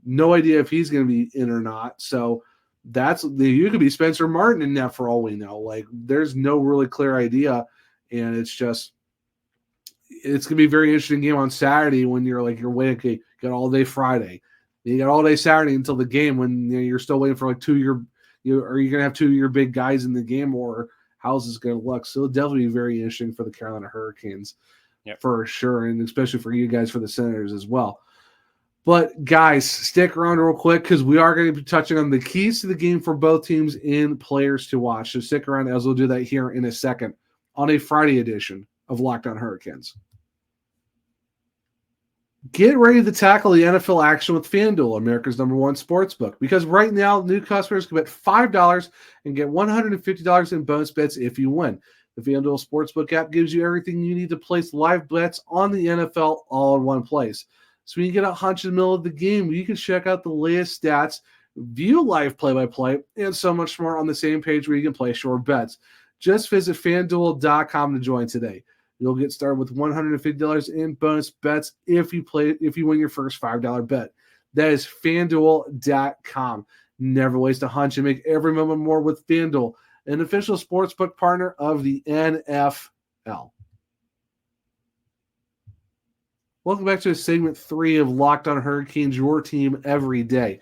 No idea if he's going to be in or not. So you could be Spencer Martin in that for all we know. Like, there's no really clear idea, and it's going to be a very interesting game on Saturday when you're waiting. Okay, you got all day Friday, you got all day Saturday until the game when you're still waiting for like are you going to have two of your big guys in the game, or how's this going to look? So it'll definitely be very interesting for the Carolina Hurricanes, for sure, and especially for you guys for the Senators as well. But guys, stick around real quick because we are going to be touching on the keys to the game for both teams and players to watch. So stick around as we'll do that here in a second on a Friday edition of Locked On Hurricanes. Get ready to tackle the NFL action with FanDuel, America's #1 sportsbook, because right now new customers can bet $5 and get $150 in bonus bets if you win. The FanDuel Sportsbook app gives you everything you need to place live bets on the NFL all in one place. So when you get a hunch in the middle of the game, you can check out the latest stats, view live play-by-play, and so much more on the same page where you can place your bets. Just visit FanDuel.com to join today. You'll get started with $150 in bonus bets if you win your first $5 bet. That is FanDuel.com. Never waste a hunch and make every moment more with FanDuel, an official sportsbook partner of the NFL. Welcome back to segment 3 of Locked On Hurricanes, your team every day.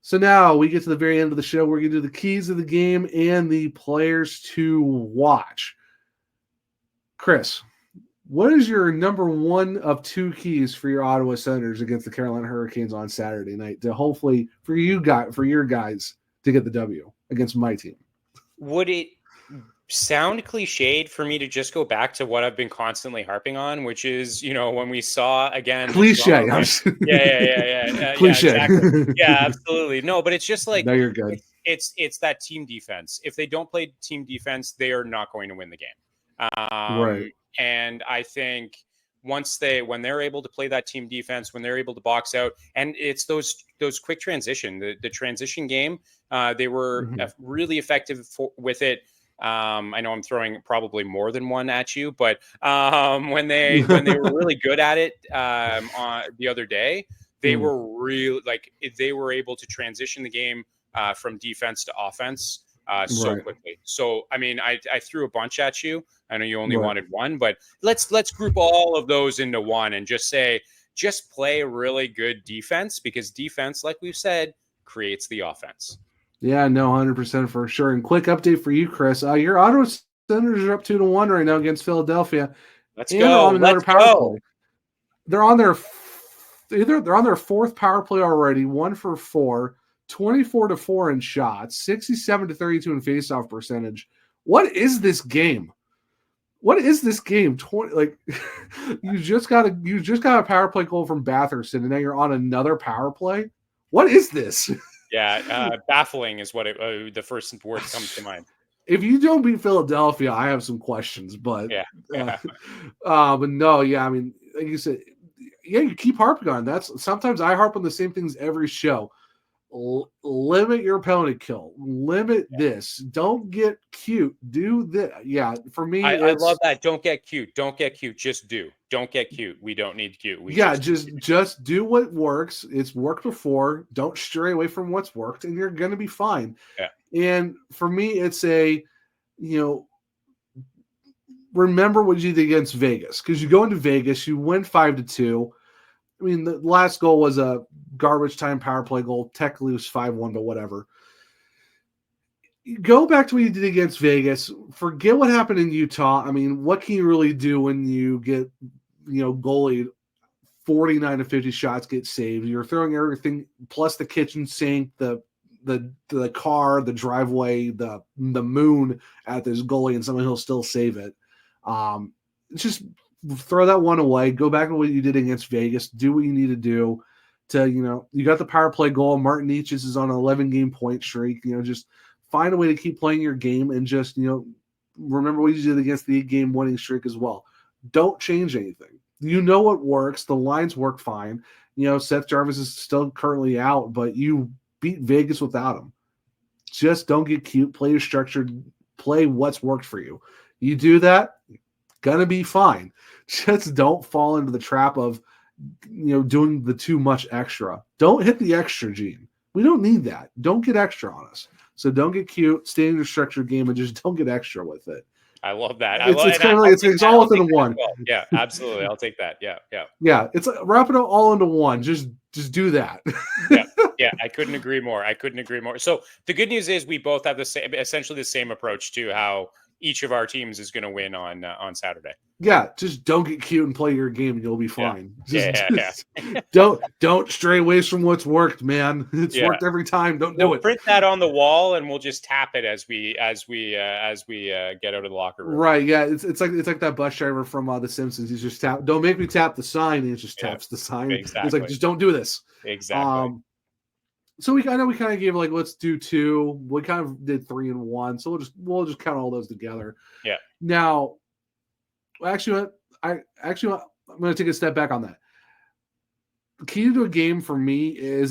So now we get to the very end of the show. We're going to do the keys of the game and the players to watch. Chris, what is your number 1 of 2 keys for your Ottawa Senators against the Carolina Hurricanes on Saturday night to hopefully for your guys to get the W against my team? Would it sound cliched for me to just go back to what I've been constantly harping on, which is, when we saw again cliche? Yeah, cliche. Yeah, exactly. Yeah, absolutely. No, but it's just like, no, you're good. It's that team defense. If they don't play team defense, they are not going to win the game. Right. And I think when they're able to play that team defense, when they're able to box out, and it's those quick transition, the transition game, they were really effective with it. I know I'm throwing probably more than one at you, but when they were really good at it on the other day, they were really they were able to transition the game from defense to offense so Right. quickly. So, I mean, I threw a bunch at you. I know you only Right. wanted one, but let's group all of those into one and just say, just play really good defense, because defense, like we've said, creates the offense. Yeah, no, 100% for sure. And quick update for you, Chris. Your Ottawa Senators are up 2-1 right now against Philadelphia. Let's And they're go. on another Let's power go. play. They're on their fourth power play already, 1 for 4, 24-4 in shots, 67-32 in faceoff percentage. What is this game? What is this game? You just got a power play goal from Batherson, and now you're on another power play. What is this? Yeah, baffling is what the first word that comes to mind. If you don't beat Philadelphia, I have some questions, but yeah. But no, yeah, I mean, like you said, yeah, you keep harping on that. Sometimes I harp on the same things every show. Limit your penalty kill. Limit this. Don't get cute. Do this. Yeah, for me, I love that. Don't get cute. Don't get cute. Just do. Don't get cute. We don't need cute. Just do what works. It's worked before. Don't stray away from what's worked, and you're going to be fine. Yeah. And for me, it's remember what you did against Vegas, because you go into Vegas, you win 5-2. I mean, the last goal was a garbage time power play goal. Technically, it was 5-1, but whatever. You go back to what you did against Vegas. Forget what happened in Utah. I mean, what can you really do when you get, goalied 49 to 50 shots get saved? You're throwing everything plus the kitchen sink, the car, the driveway, the moon at this goalie, and someone he'll still save it. Just throw that one away. Go back to what you did against Vegas. Do what you need to do to, you got the power play goal. Martin Nietzsche's is on an 11-game point streak. Just find a way to keep playing your game, and just, remember what you did against the 8-game winning streak as well. Don't change anything. You know what works. The lines work fine. Seth Jarvis is still currently out, but you beat Vegas without him. Just don't get cute. Play your structured. Play what's worked for you. You do that, gonna be fine. Just don't fall into the trap of, doing the too much extra. Don't hit the extra gene. We don't need that. Don't get extra on us. So don't get cute. Stay in your structured game and just don't get extra with it. I love that. It's all within one. Well. Yeah, absolutely. I'll take that. Yeah. Yeah, it's wrap it all into one. Just do that. Yeah, I couldn't agree more. So the good news is we both have essentially the same approach to how each of our teams is going to win on Saturday. Yeah, just don't get cute and play your game, and you'll be fine. Yeah. Don't stray away from what's worked, man. It's worked every time. Don't do it. Print that on the wall, and we'll just tap it as we get out of the locker room. Right? Yeah, it's like that bus driver from The Simpsons. He's just tap. Don't make me tap the sign. And he just taps the sign. Exactly. It's like, just don't do this. Exactly. So we kind of gave let's do 2. We kind of did 3 and 1. So we'll just count all those together. Yeah. Now, I'm going to take a step back on that. The key to a game for me is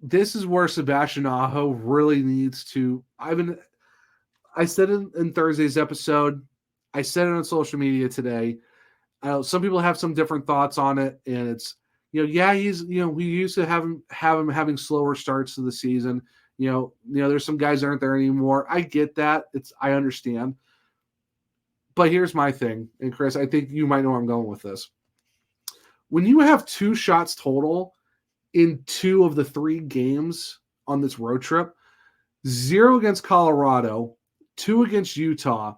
this is where Sebastian Aho really needs to. I said it in Thursday's episode. I said it on social media today. Some people have some different thoughts on it, and it's, he's, we used to have him having slower starts to the season. There's some guys that aren't there anymore. I get that. I understand. But here's my thing, and Chris, I think you might know where I'm going with this. When you have 2 shots total in 2 of the 3 games on this road trip, 0 against Colorado, 2 against Utah,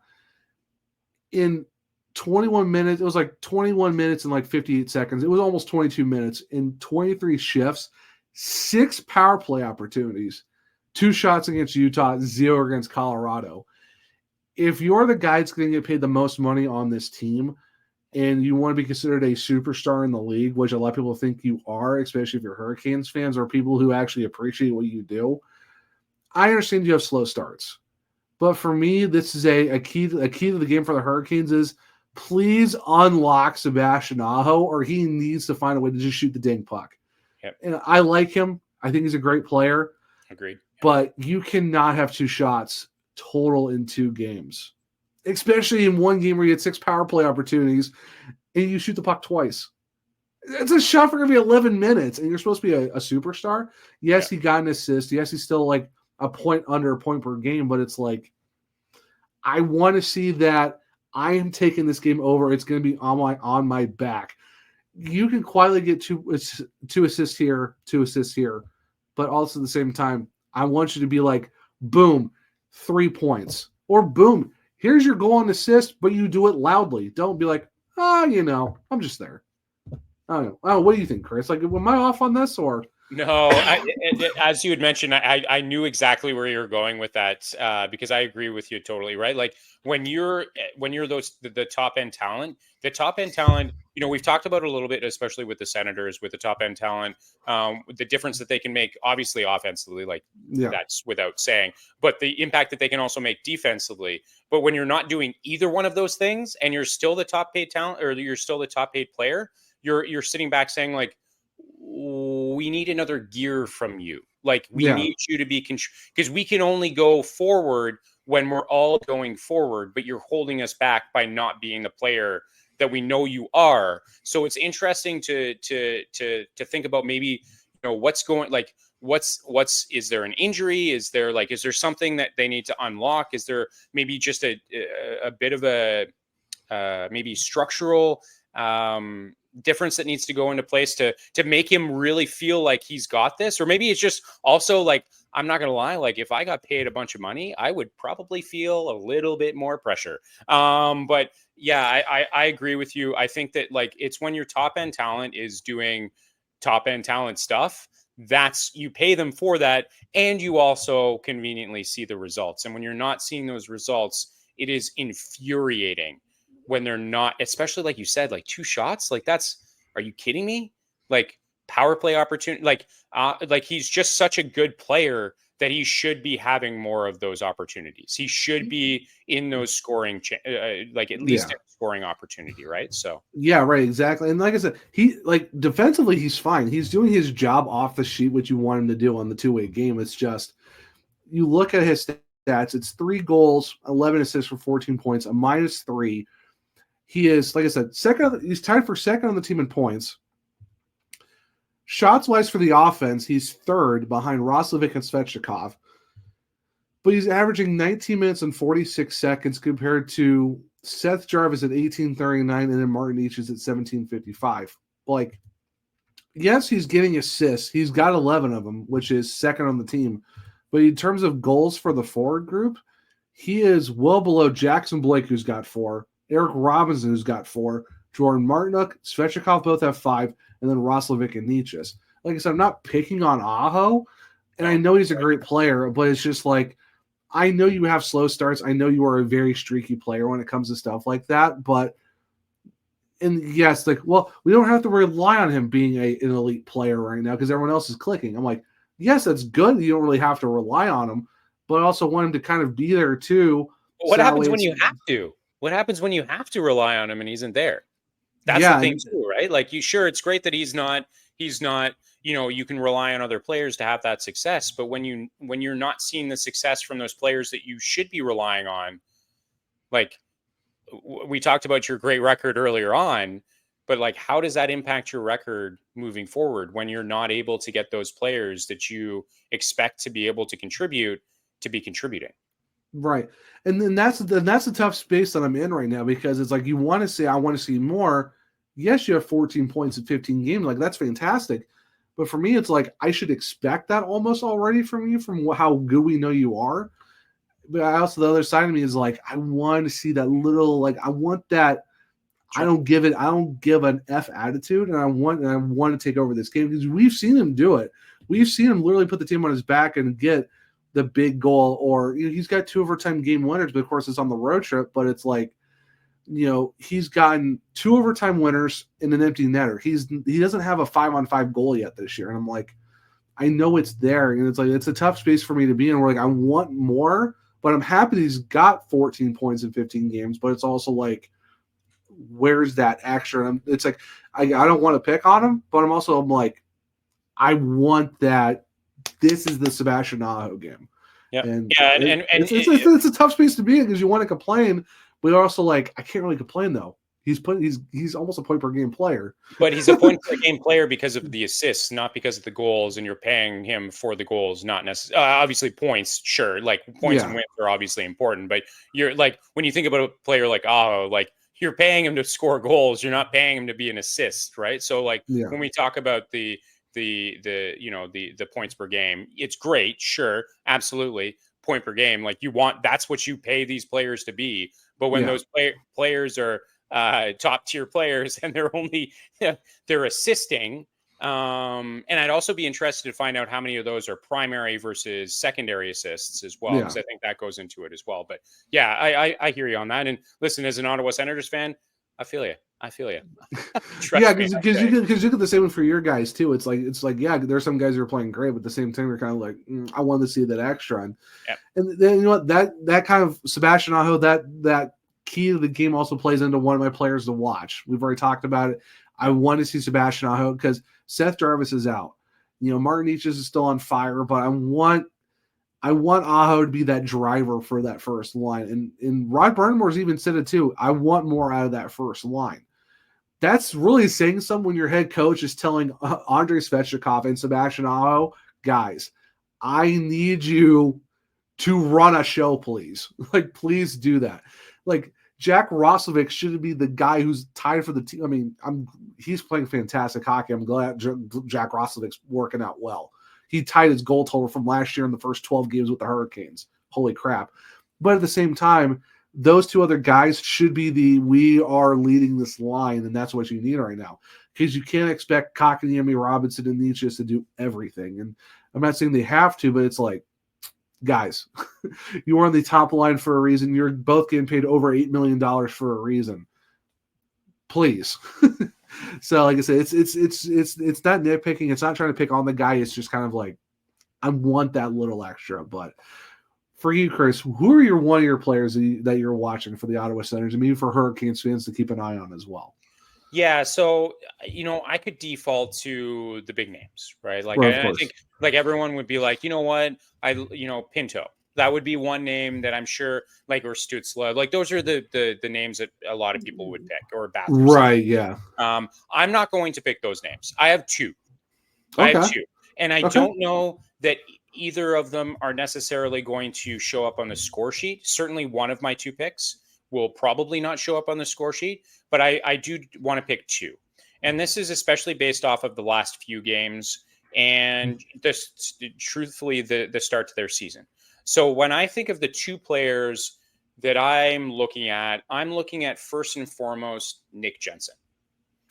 in 21 minutes, it was like 21 minutes and 58 seconds. It was almost 22 minutes in 23 shifts, 6 power play opportunities, 2 shots against Utah, 0 against Colorado. If you're the guy that's going to get paid the most money on this team and you want to be considered a superstar in the league, which a lot of people think you are, especially if you're Hurricanes fans or people who actually appreciate what you do, I understand you have slow starts. But for me, this is a key to the game for the Hurricanes is please unlock Sebastian Aho, or he needs to find a way to just shoot the dang puck. Yep. And I like him. I think he's a great player. Agreed. But you cannot have 2 shots total in 2 games, especially in one game where you had 6 power play opportunities and you shoot the puck twice. It's a shot for going to be 11 minutes, and you're supposed to be a superstar. Yes, he got an assist. Yes, he's still like a point under a point per game, but it's like I want to see that I am taking this game over. It's going to be on my back. You can quietly get two assists here, 2 assists here, but also at the same time, I want you to be like, boom, 3 points, or boom, here's your goal and assist, but you do it loudly. Don't be like, I'm just there. I don't know. Oh, what do you think, Chris? Like, am I off on this or? No, as you had mentioned, I knew exactly where you were going with that because I agree with you totally, right? Like when you're the top end talent, we've talked about it a little bit, especially with the Senators, with the top end talent, the difference that they can make, obviously offensively, that's without saying, but the impact that they can also make defensively. But when you're not doing either one of those things and you're still the top paid talent or you're still the top paid player, you're sitting back saying like, we need another gear from you. Like we need you to be because we can only go forward when we're all going forward, but you're holding us back by not being the player that we know you are. So it's interesting to think about maybe, what's going, like, is there an injury? Is there something that they need to unlock? Is there maybe just a bit of a maybe structural difference that needs to go into place to make him really feel like he's got this? Or maybe it's just also like, I'm not gonna lie, like if I got paid a bunch of money, I would probably feel a little bit more pressure. But yeah, I agree with you. I think that like it's when your top end talent is doing top end talent stuff, that's, you pay them for that, and you also conveniently see the results. And when you're not seeing those results, it is infuriating when they're not, especially like you said, like 2 shots, like are you kidding me? Like power play opportunity, like he's just such a good player that he should be having more of those opportunities. He should be in those scoring, like at least a scoring opportunity, right? So yeah, right, exactly. And like I said, he like defensively, he's fine. He's doing his job off the sheet, which you want him to do on the 2-way game. It's just you look at his stats. It's 3 goals, 11 assists for 14 points, a -3. He is, like I said, he's tied for second on the team in points. Shots-wise for the offense, he's third behind Roslovic and Svechnikov. But he's averaging 19 minutes and 46 seconds compared to Seth Jarvis at 18:39 and then Martin Eaches at 17:55. Like, yes, he's getting assists. He's got 11 of them, which is second on the team. But in terms of goals for the forward group, he is well below Jackson Blake, who's got 4, Eric Robinson, who's got 4, Jordan Martinook, Svechnikov both have 5, and then Roslovic and Nietzsche. Like I said, I'm not picking on Aho, and I know he's a great player, but it's just like, I know you have slow starts. I know you are a very streaky player when it comes to stuff like that, but and yes, like, well, we don't have to rely on him being an elite player right now because everyone else is clicking. I'm like, yes, that's good. You don't really have to rely on him, but I also want him to kind of be there too. What happens when you have to? What happens when you have to rely on him and he's isn't there? That's the thing too, right? Like, it's great that he's not, you can rely on other players to have that success. But when you're not seeing the success from those players that you should be relying on, like we talked about your great record earlier on, but like, how does that impact your record moving forward when you're not able to get those players that you expect to be able to contribute to be contributing? Right. And then that's a tough space that I'm in right now, because it's like, you want to say, I want to see more. Yes, you have 14 points in 15 games. Like, that's fantastic. But for me, it's like, I should expect that almost already from you, from how good we know you are. But I also, the other side of me is like, I want to see that little, like, I want that. Sure. I don't give an F attitude, and I want to take over this game, because we've seen him do it. We've seen him literally put the team on his back and get the big goal, or he's got 2 overtime game winners, but of course it's on the road trip. But it's like, he's gotten 2 overtime winners in an empty netter. He doesn't have a 5-on-5 goal yet this year, and I'm like, I know it's there, and it's like, it's a tough space for me to be in. Where like, I want more, but I'm happy that he's got 14 points in 15 games. But it's also like, where's that extra? It's like, I don't want to pick on him, but I'm like, I want that. This is the Sebastian Aho game. Yeah. It's a tough space to be in, because you want to complain, but you're also like, I can't really complain though, He's almost a point per game player. But he's a point per game player because of the assists, not because of the goals, and you're paying him for the goals, not necessarily. Obviously, points, sure, like points and wins are obviously important, but you're like when you think about a player like Aho, like you're paying him to score goals, you're not paying him to be an assist, right? So like when we talk about the points per game, it's great, sure, absolutely, point per game, like that's what you pay these players to be. But when those players are top tier players and they're assisting, and I'd also be interested to find out how many of those are primary versus secondary assists as well, because I think that goes into it as well. But yeah, I hear you on that. And listen, as an Ottawa Senators fan, I feel you. Yeah, because you get the same one for your guys too. It's like yeah, there's some guys who are playing great, but at the same time, they're kind of like, I want to see that extra. And then you know what, that kind of Sebastian Aho, that key to the game also plays into one of my players to watch. We've already talked about it. I want to see Sebastian Aho because Seth Jarvis is out. You know, Martin Eaches is still on fire, but I want Aho to be that driver for that first line. And Rod Burnmore's even said it too. I want more out of that first line. That's really saying something when your head coach is telling Andrei Svechnikov and Sebastian Aho, guys, I need you to run a show, please. Like, please do that. Like, Jack Roslovic should be the guy who's tied for the team. I mean, he's playing fantastic hockey. I'm glad Jack Roslovic's working out well. He tied his goal total from last year in the first 12 games with the Hurricanes. Holy crap. But at the same time, those two other guys should be we are leading this line, and that's what you need right now. Because you can't expect Kotkaniemi, Robinson, and Nietzsche to do everything. And I'm not saying they have to, but it's like, guys, you are on the top line for a reason. You're both getting paid over $8 million for a reason. Please. So, like I said, it's not nitpicking. It's not trying to pick on the guy. It's just kind of like, I want that little extra. But for you, Chris, who are one of your players that you're watching for the Ottawa Senators, and maybe for Hurricanes fans to keep an eye on as well? Yeah, so I could default to the big names, right? Like I think like everyone would be like, you know what, Pinto. That would be one name that I'm sure, like, or Stutzla, like those are the names that a lot of people would pick, or Bathurst. Right? Yeah. I'm not going to pick those names. I have two. And I don't know that either of them are necessarily going to show up on the score sheet. Certainly, one of my two picks will probably not show up on the score sheet, but I do want to pick two. And this is especially based off of the last few games and truthfully, the start to their season. So when I think of the two players that I'm looking at first and foremost, Nick Jensen.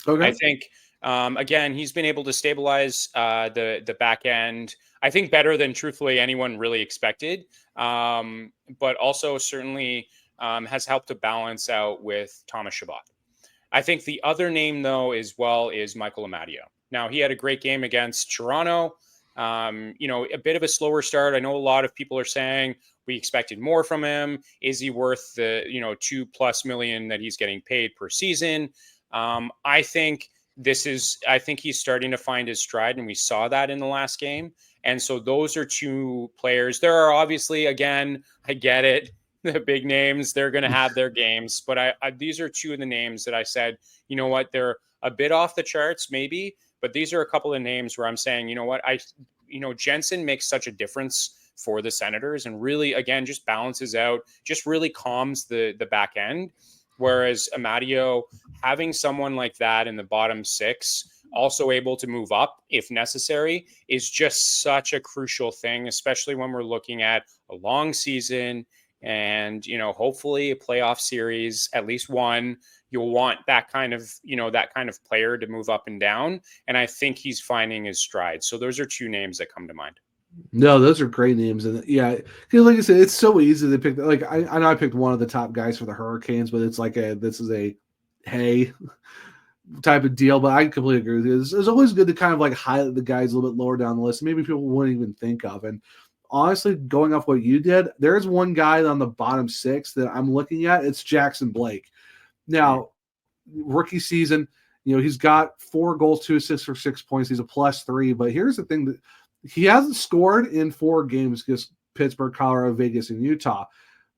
Okay. I think, again, he's been able to stabilize the back end, I think better than truthfully anyone really expected, but also certainly has helped to balance out with Thomas Chabot. I think the other name, though, is Michael Amadio. Now, he had a great game against Toronto. A bit of a slower start. I know a lot of people are saying we expected more from him. Is he worth the, $2+ million that he's getting paid per season? I think he's starting to find his stride, and we saw that in the last game. And so those are two players. There are obviously, again, I get it, the big names, they're going to have their games, but these are two of the names that I said, you know what, they're a bit off the charts maybe, but these are a couple of names where I'm saying, you know what, Jensen makes such a difference for the Senators and really, again, just balances out, just really calms the back end. Whereas Amadio, having someone like that in the bottom six, also able to move up if necessary, is just such a crucial thing, especially when we're looking at a long season and, hopefully a playoff series, at least one. You'll want that kind of player to move up and down. And I think he's finding his stride. So those are two names that come to mind. No, those are great names. And yeah, because like I said, it's so easy to pick. Like I know I picked one of the top guys for the Hurricanes, but it's like this is a hey type of deal. But I completely agree with you. It's always good to kind of like highlight the guys a little bit lower down the list. Maybe people wouldn't even think of. And honestly, going off what you did, there's one guy on the bottom six that I'm looking at. It's Jackson Blake. Now, rookie season, he's got 4 goals, 2 assists for 6 points. He's a +3. But here's the thing, that he hasn't scored in 4 games against Pittsburgh, Colorado, Vegas, and Utah.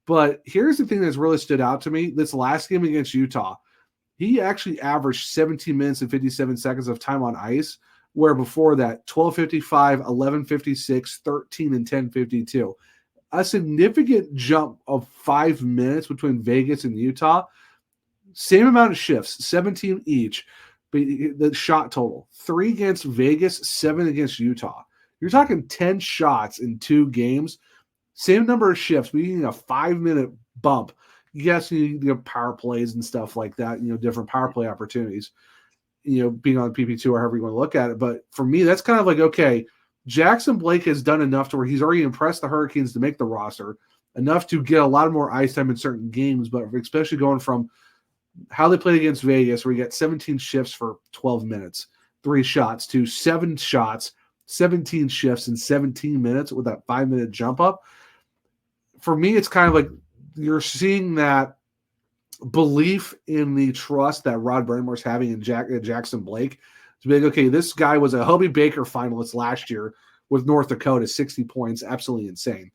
But here's the thing that's really stood out to me. This last game against Utah, he actually averaged 17 minutes and 57 seconds of time on ice, where before that, 12:55, 11:56, 13, and 10:52. A significant jump of 5 minutes between Vegas and Utah. Same amount of shifts, 17 each. But the shot total, 3 against Vegas, 7 against Utah. You're talking 10 shots in 2 games. Same number of shifts, but you need a 5-minute bump. Yes, you need power plays and stuff like that, different power play opportunities, being on PP2 or however you want to look at it. But for me, that's kind of like, okay, Jackson Blake has done enough to where he's already impressed the Hurricanes to make the roster, enough to get a lot more ice time in certain games, but especially going from how they played against Vegas, where you got 17 shifts for 12 minutes, 3 shots, to 7 shots, 17 shifts in 17 minutes with that 5-minute jump up. For me, it's kind of like you're seeing that belief in the trust that Rod Brind'Amour's having in Jackson Blake to be like, okay, this guy was a Hobey Baker finalist last year with North Dakota, 60 points, absolutely insane.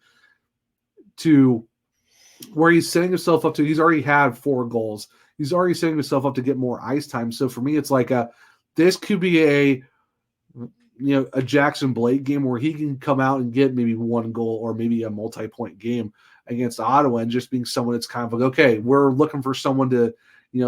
To where he's setting himself up to, he's already had 4 goals. He's already setting himself up to get more ice time. So for me, it's like this could be a Jackson Blake game where he can come out and get maybe 1 goal or maybe a multi-point game against Ottawa, and just being someone that's kind of like, okay, we're looking for someone to,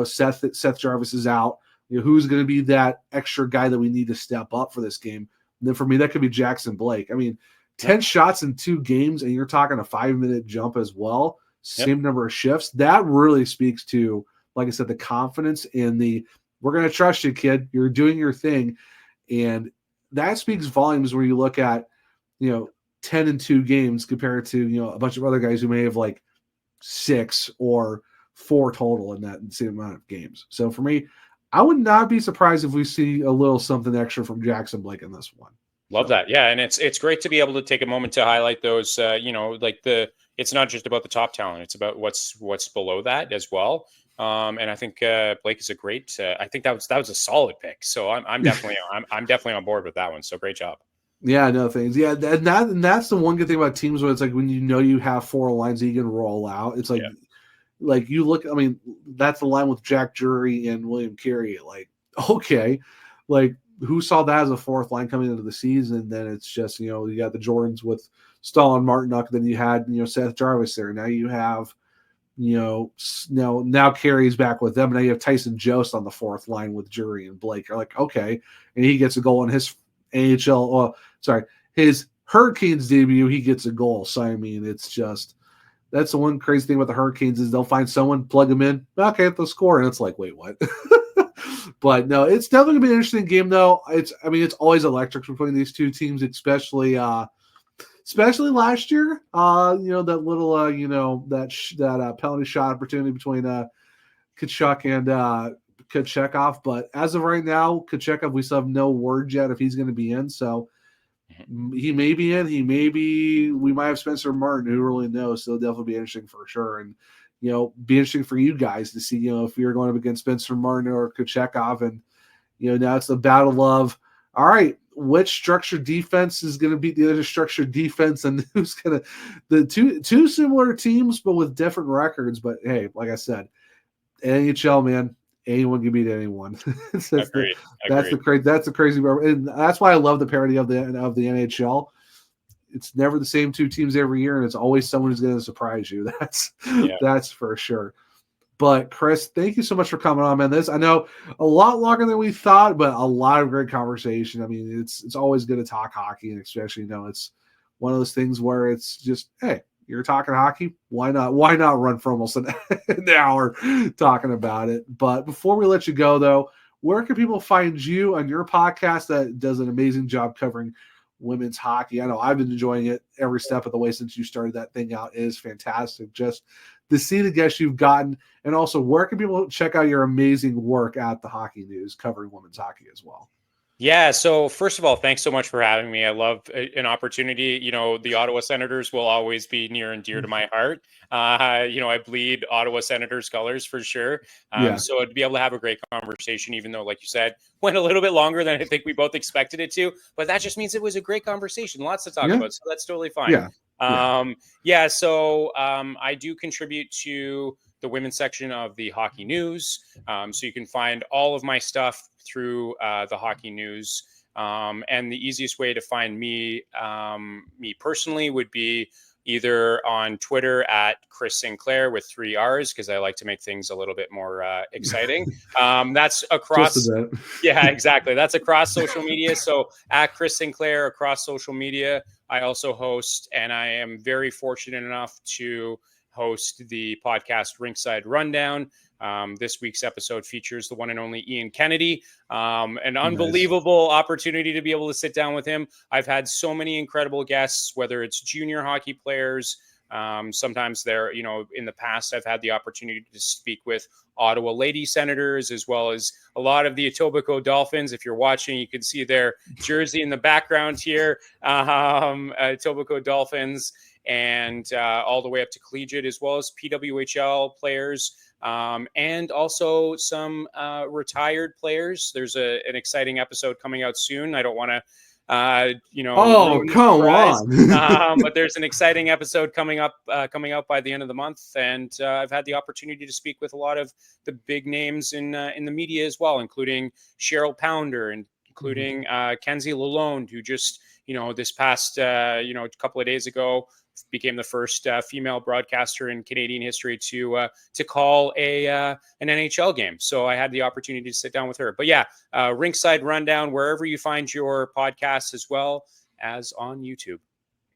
Seth Jarvis is out. Who's going to be that extra guy that we need to step up for this game? And then for me, that could be Jackson Blake. I mean, 10 shots in 2 games, and you're talking a 5-minute jump as well. Same number of shifts. That really speaks to, like I said, the confidence and we're going to trust you, kid. You're doing your thing. And that speaks volumes where you look at, 10 in 2 games compared to, a bunch of other guys who may have like 6 or 4 total in that same amount of games. So for me, I would not be surprised if we see a little something extra from Jackson Blake in this one. Love that. Yeah. And it's great to be able to take a moment to highlight those, it's not just about the top talent. It's about what's below that as well. And I think Blake is a great. I think that was a solid pick. So I'm definitely I'm definitely on board with that one. So great job. Yeah, no things. Yeah, and that's the one good thing about teams where it's like when you have 4 lines that you can roll out. It's like like you look. I mean, that's the line with Jack Drury and William Carey. Like, okay, like who saw that as a 4th line coming into the season? Then it's just you got the Jordans with Stahl and Martinook. Then you had Seth Jarvis there. Now you have. Now Carey's back with them. Now you have Tyson Jost on the 4th line with Drury and Blake. You're like, okay, and he gets a goal in his his Hurricanes debut. He gets a goal. So I mean, it's just that's the one crazy thing about the Hurricanes is they'll find someone, plug them in, okay, they'll score, and it's like, wait, what? But no, it's definitely gonna be an interesting game, though. It's always electric between these 2 teams, especially last year, that little, that penalty shot opportunity between Tkachuk and Kochekov. But as of right now, Kochekov, we still have no word yet if he's going to be in. So he may be in. We might have Spencer Martin, who really knows. So it'll definitely be interesting for sure. And, be interesting for you guys to see, if you're going up against Spencer Martin or Kochekov. And, now it's the battle of, all right, which structured defense is going to beat the other structured defense, and who's going to the two similar teams but with different records. But hey, like I said, NHL, man, anyone can beat anyone. That's the crazy part, and that's why I love the parity of the NHL. It's never the same 2 teams every year, and it's always someone who's going to surprise you. That's for sure. But Chris, thank you so much for coming on, man. I know a lot longer than we thought, but a lot of great conversation. I mean, it's always good to talk hockey, and especially it's one of those things where it's just, hey, you're talking hockey, why not run for almost an hour talking about it? But before we let you go, though, where can people find you on your podcast that does an amazing job covering women's hockey? I know I've been enjoying it every step of the way since you started that thing out. It is fantastic. Just to see the guests you've gotten, and also where can people check out your amazing work at the Hockey News covering women's hockey as well? Yeah. So first of all, thanks so much for having me. I love an opportunity. The Ottawa Senators will always be near and dear to my heart. I bleed Ottawa Senators colors for sure. So to be able to have a great conversation, even though, like you said, went a little bit longer than I think we both expected it to, but that just means it was a great conversation. Lots to talk about. So that's totally fine. So I do contribute to the women's section of the Hockey News. So you can find all of my stuff through the Hockey News. And the easiest way to find me personally would be either on Twitter at Chris Sinclair with 3 R's, because I like to make things a little bit more exciting. That's across. Yeah, exactly. That's across social media. So at Chris Sinclair across social media. I also host, and I am very fortunate enough to host the podcast Rickside Rundown. This week's episode features the one and only Ian Kennedy. An unbelievable opportunity to be able to sit down with him. I've had so many incredible guests, whether it's junior hockey players. Sometimes they're, in the past, I've had the opportunity to speak with Ottawa Lady Senators, as well as a lot of the Etobicoke Dolphins. If you're watching, you can see their jersey in the background here, Etobicoke Dolphins, and all the way up to collegiate, as well as PWHL players. And also some retired players. There's an exciting episode coming out soon. I don't want to, oh, come on. but there's an exciting episode coming out by the end of the month. And I've had the opportunity to speak with a lot of the big names in the media as well, including Cheryl Pounder and including Kenzie Lalonde, who just, this past, a couple of days ago, became the first female broadcaster in Canadian history to call an NHL game. So I had the opportunity to sit down with her. But yeah, Rickside Rundown, wherever you find your podcasts, as well as on YouTube.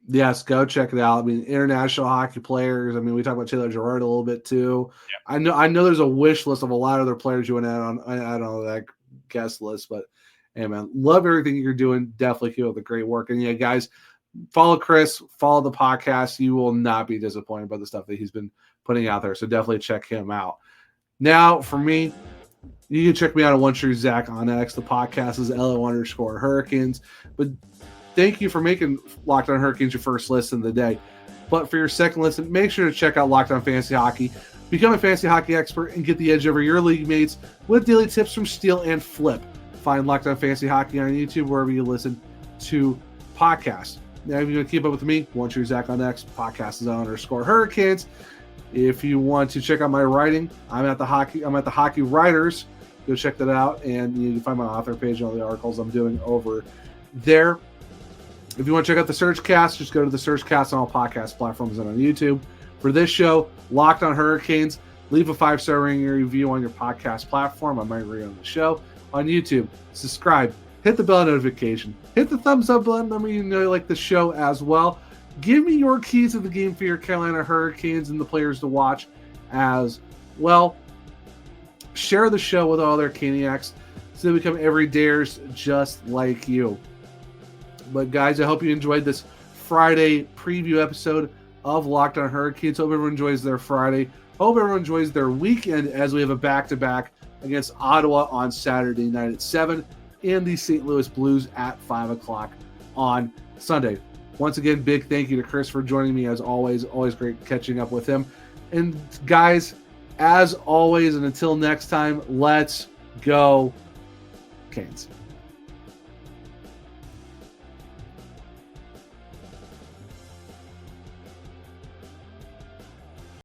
Yes, go check it out. I mean, international hockey players. I mean, we talked about Taylor Girard a little bit too. Yep. I know there's a wish list of a lot of other players you want to add on. I don't know that guest list, but hey, man, love everything you're doing. Definitely keep up the great work. And yeah, guys, follow Chris, follow the podcast. You will not be disappointed by the stuff that he's been putting out there. So definitely check him out. Now, for me, you can check me out on One True Zach on X. The podcast is LO_Hurricanes. But thank you for making Locked On Hurricanes your first listen of the day. But for your second listen, make sure to check out Locked On Fantasy Hockey. Become a fantasy hockey expert and get the edge over your league mates with daily tips from Steal and Flip. Find Locked On Fantasy Hockey on YouTube, wherever you listen to podcasts. Now, if you want to keep up with me, One True Zach on X. Podcast is _Hurricanes. If you want to check out my writing, I'm at the Hockey Writers. Go check that out, and you can find my author page and all the articles I'm doing over there. If you want to check out the Surgecast, just go to the Surgecast on all podcast platforms and on YouTube. For this show, Locked On Hurricanes, leave a 5-star rating and review on your podcast platform. I might read on the show. On YouTube, subscribe. Hit the bell notification. Hit the thumbs up button. Let me know you like the show as well. Give me your keys to the game for your Carolina Hurricanes and the players to watch as well. Share the show with all their Caniacs so they become everydayers just like you. But guys, I hope you enjoyed this Friday preview episode of Locked On Hurricanes. Hope everyone enjoys their Friday. Hope everyone enjoys their weekend as we have a back-to-back against Ottawa on Saturday night at 7. And the St. Louis Blues at 5 o'clock on Sunday. Once again, big thank you to Chris for joining me as always. Always great catching up with him. And guys, as always, and until next time, let's go Canes.